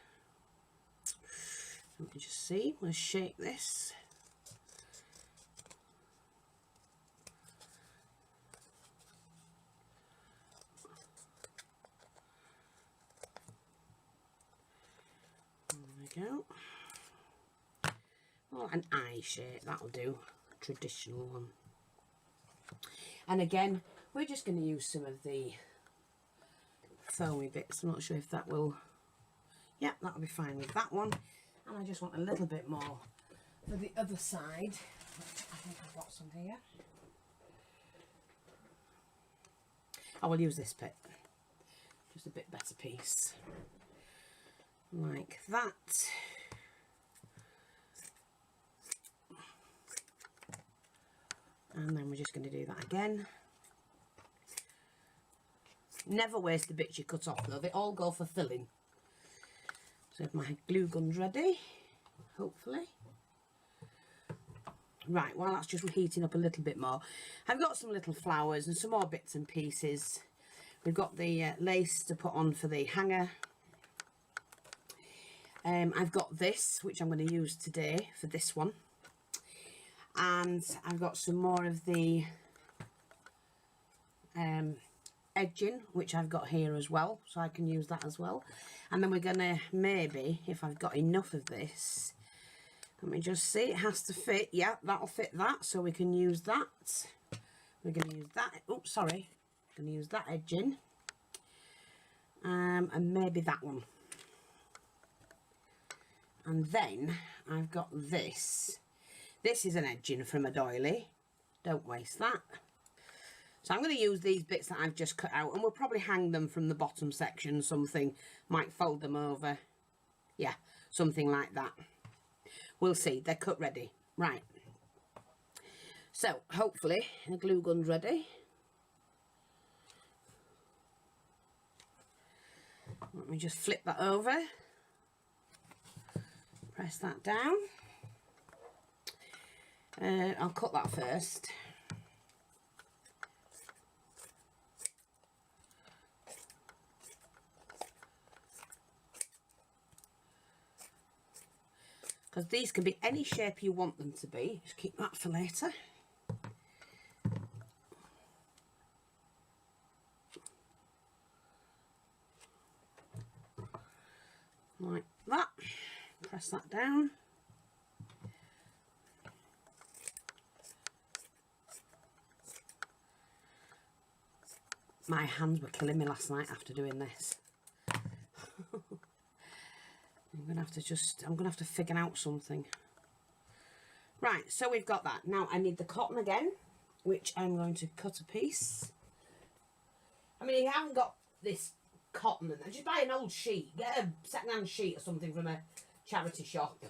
let me just see, let's shake this. Go. Oh, an eye shape, that'll do. A traditional one. And again, we're just going to use some of the foamy bits. I'm not sure if that will, yeah, that'll be fine with that one. And I just want a little bit more for the other side. I think I've got some here. I will use this bit, just a bit better piece. Like that. And then we're just going to do that again. Never waste the bits you cut off though, they all go for filling. So I have my glue gun's ready, hopefully. Right, well that's just heating up a little bit more. I've got some little flowers and some more bits and pieces. We've got the lace to put on for the hanger. I've got this, which I'm going to use today for this one. And I've got some more of the edging, which I've got here as well. So I can use that as well. And then we're going to maybe, if I've got enough of this, let me just see, it has to fit. Yeah, that'll fit that. So we can use that. We're going to use that. Oops, sorry. I'm going to use that edging. And maybe that one. And then I've got this. This is an edging from a doily. Don't waste that. So I'm going to use these bits that I've just cut out, and we'll probably hang them from the bottom section, something. Might fold them over. Yeah, something like that. We'll see. They're cut ready. Right. So hopefully the glue gun's ready. Let me just flip that over. Press that down. I'll cut that first. Because these can be any shape you want them to be. Just keep that for later. Like that. Press that down. My hands were killing me last night after doing this. I'm gonna have to figure out something. Right, so we've got that. Now I need the cotton again, which I'm going to cut a piece. I mean, if you haven't got this cotton, and just buy an old sheet. Get a second-hand sheet or something from a charity shop.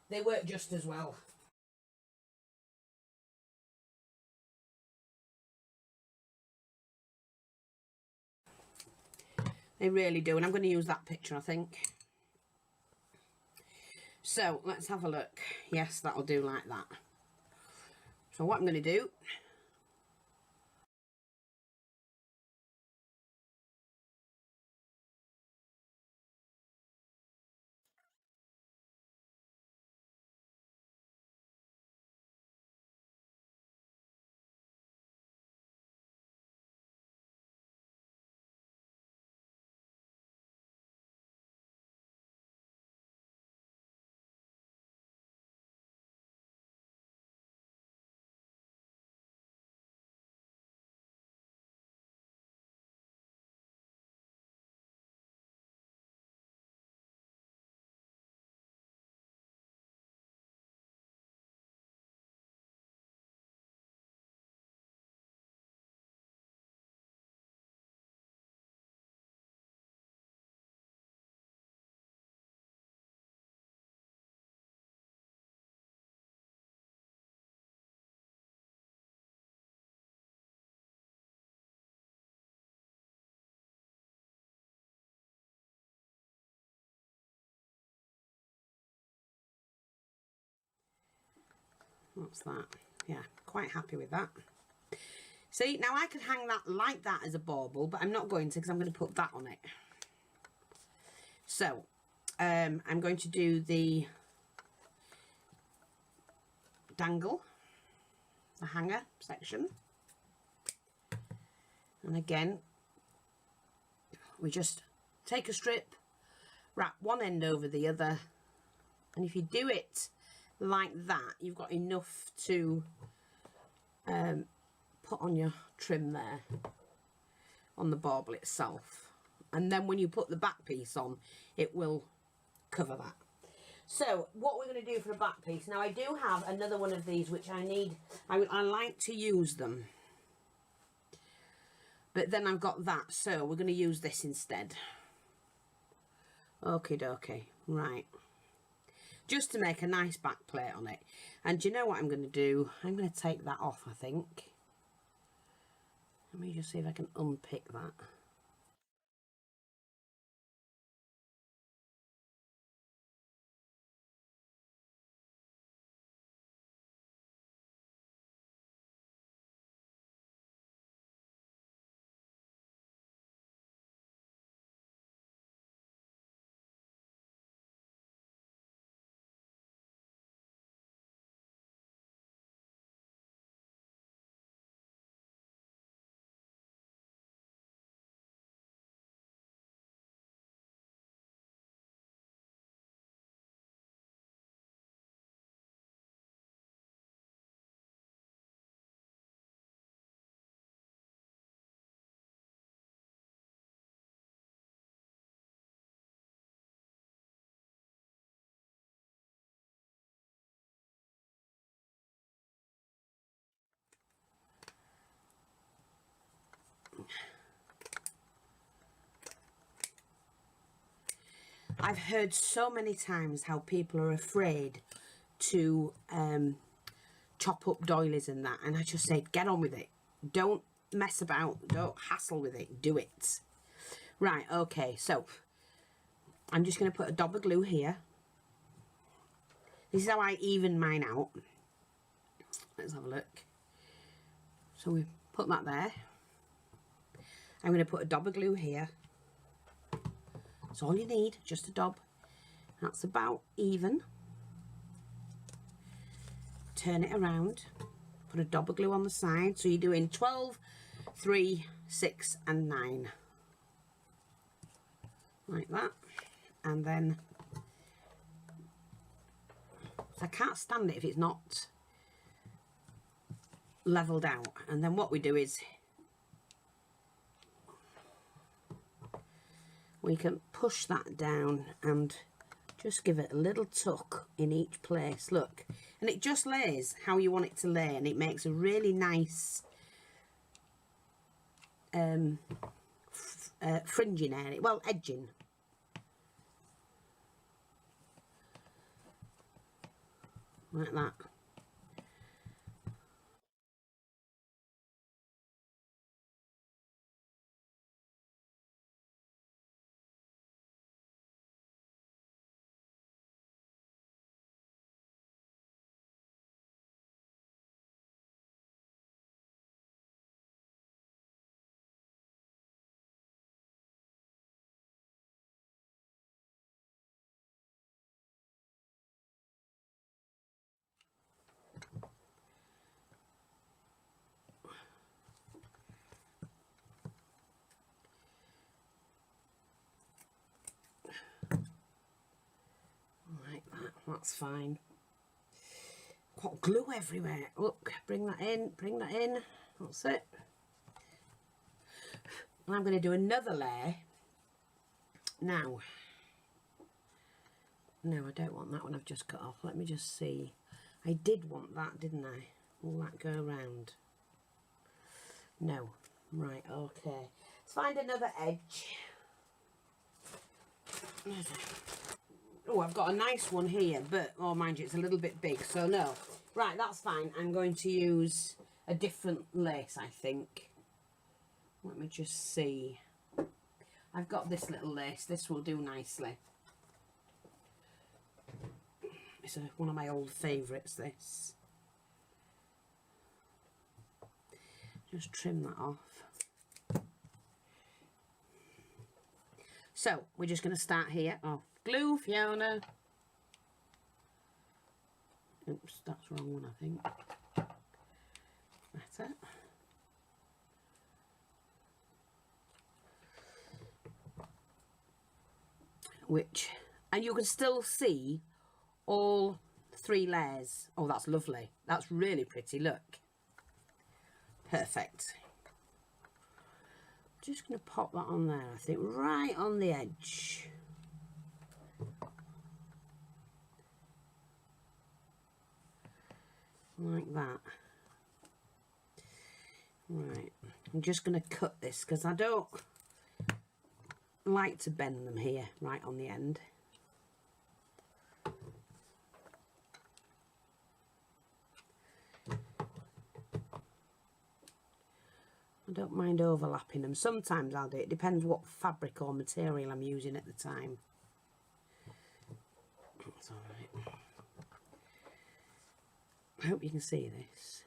They work just as well. They really do, and I'm going to use that picture, I think. So let's have a look. Yes, that'll do like that. So what I'm going to do, what's that? Yeah, quite happy with that. See, now I could hang that like that as a bauble, but I'm not going to because I'm going to put that on it. So, I'm going to do the dangle, the hanger section. And again, we just take a strip, wrap one end over the other. And if you do it like that, you've got enough to put on your trim there on the bauble itself, and then when you put the back piece on, it will cover that. So what we're going to do for a back piece, now I do have another one of these which I need. I like to use them, but then I've got that, so we're going to use this instead. Okie dokie. Right, just to make a nice back plate on it. And do you know what I'm going to do? I'm going to take that off, I think. Let me just see if I can unpick that. I've heard so many times how people are afraid to chop up doilies and that, and I just say, get on with it. Don't mess about, don't hassle with it, do it. Right, okay, so I'm just going to put a dab of glue here. This is how I even mine out. Let's have a look. So we put that there. I'm going to put a dab of glue here. That's all you need, just a dab. That's about even. Turn it around. Put a dab of glue on the side. So you're doing 12, 3, 6 and 9. Like that. And then, so I can't stand it if it's not levelled out. And then what we do is we can push that down and just give it a little tuck in each place. Look, and it just lays how you want it to lay, and it makes a really nice fringing area, well, edging. Like that. Like that, that's fine. Got glue everywhere. Look, bring that in, that's it. And I'm going to do another layer. Now, no, I don't want that one I've just cut off. Let me just see. I did want that, didn't I? Will that go around? No. Right, okay. Let's find another edge. Oh, I've got a nice one here, but, oh, mind you, it's a little bit big, so no. Right, that's fine. I'm going to use a different lace, I think. Let me just see. I've got this little lace. This will do nicely. It's one of my old favourites, this. Just trim that off. So, we're just going to start here. Oh, glue, Fiona. Oops, that's the wrong one, I think. That's it. And you can still see all 3 layers. Oh, that's lovely. That's really pretty, look. Perfect. Just going to pop that on there, I think, right on the edge. Like that. Right, I'm just going to cut this because I don't like to bend them here, right on the end. I don't mind overlapping them. Sometimes I'll do it. Depends what fabric or material I'm using at the time. That's alright. I hope you can see this.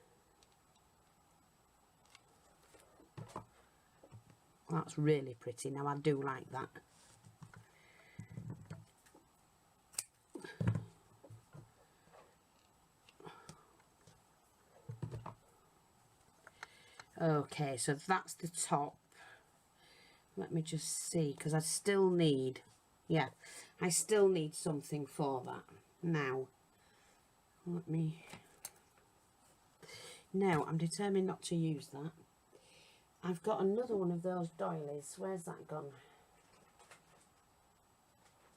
That's really pretty. Now I do like that. Okay, so that's the top. Let me just see, because I still need, yeah, I still need something for that. Now, let me, no, I'm determined not to use that. I've got another one of those doilies. Where's that gone?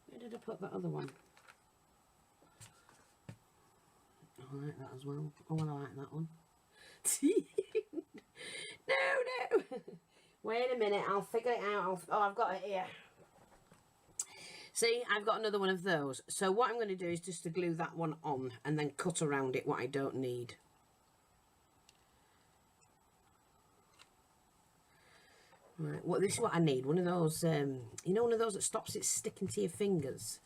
Where did I put that other one? I like that as well. Oh, well, I like that one. No. Wait a minute, I'll figure it out. Oh, I've got it here. See, I've got another one of those. So what I'm going to do is just to glue that one on and then cut around it what I don't need. Right, well, this is what I need. One of those, you know, one of those that stops it sticking to your fingers.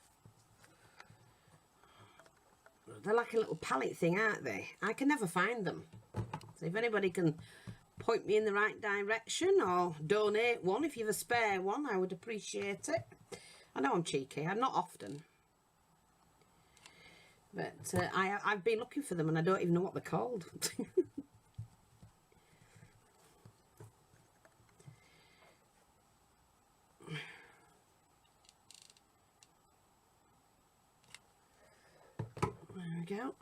They're like a little palette thing, aren't they? I can never find them. So if anybody can point me in the right direction or donate one, if you've a spare one, I would appreciate it. I know I'm cheeky. I'm not often. But I've been looking for them and I don't even know what they're called. There we go.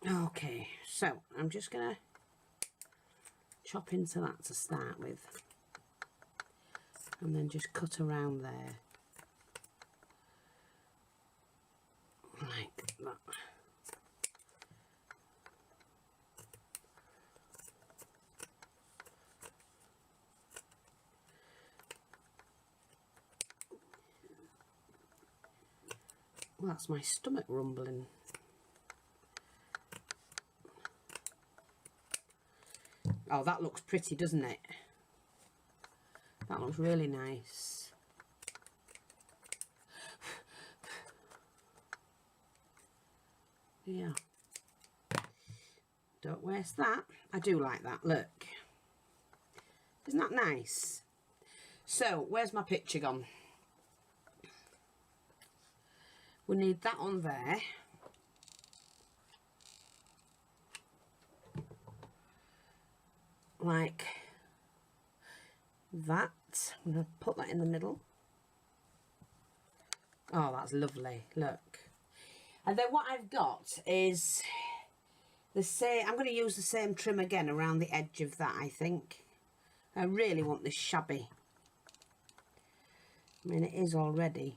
Okay, so I'm just going to chop into that to start with. And then just cut around there. Like that. Well, that's my stomach rumbling. Oh, that looks pretty, doesn't it? That looks really nice. Yeah. Don't waste that. I do like that, look. Isn't that nice? So, where's my picture gone? We need that on there. Like that. I'm going to put that in the middle. Oh, that's lovely. Look. And then what I've got is the same. I'm going to use the same trim again around the edge of that, I think. I really want this shabby. I mean, it is already.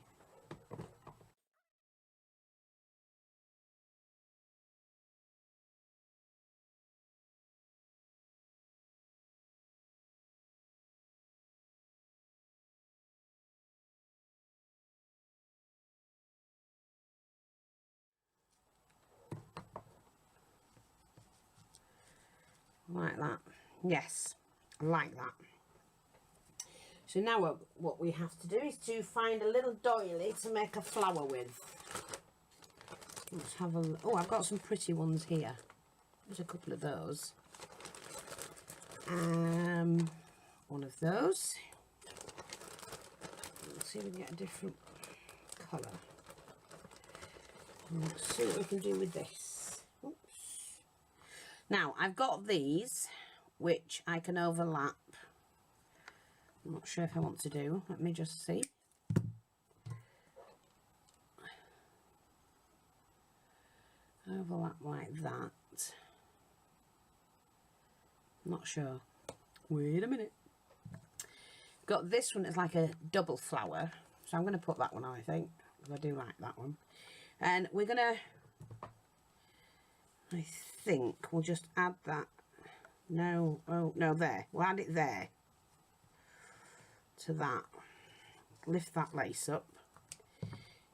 Like that. Yes, I like that. So now what we have to do is to find a little doily to make a flower with. Let's have a look. Oh, I've got some pretty ones here. There's a couple of those. One of those. Let's see if we can get a different colour. Let's see what we can do with this. Oops. Now, I've got these, which I can overlap. I'm not sure if I want to do. Let me just see. Overlap like that. Not sure. Wait a minute. Got this one as like a double flower. So I'm going to put that one on, I think. Because I do like that one. And we're going to, I think, we'll just add that. No, oh, no, there. We'll add it there. To that. Lift that lace up.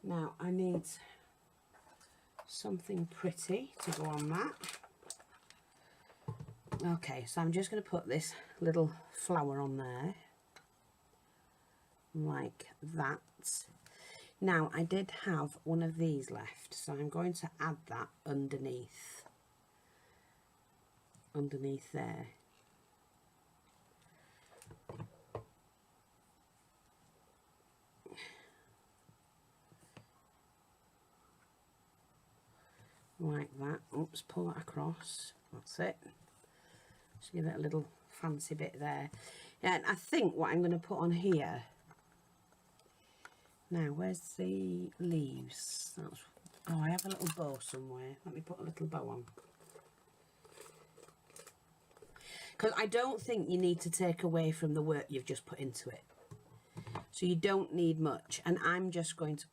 Now, I need something pretty to go on that. Okay, so I'm just going to put this little flower on there. Like that. Now, I did have one of these left, so I'm going to add that underneath. Underneath there. Like that. Oops, pull that across. That's it. Just give it a little fancy bit there. And I think what I'm going to put on here. Now, where's the leaves? That's, oh, I have a little bow somewhere. Let me put a little bow on. Because I don't think you need to take away from the work you've just put into it. So you don't need much. And I'm just going to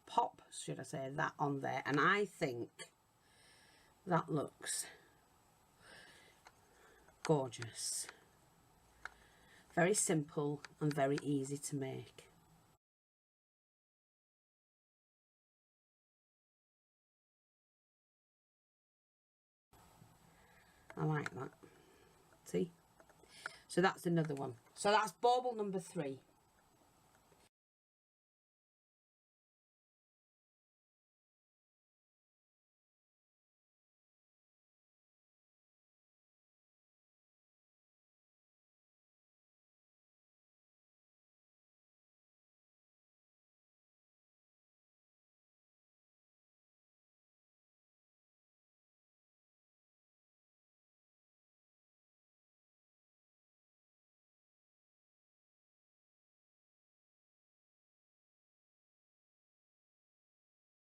pop, should I say, that on there. And I think that looks gorgeous. Very simple and very easy to make. I like that. See? So that's another one. So that's bauble number 3.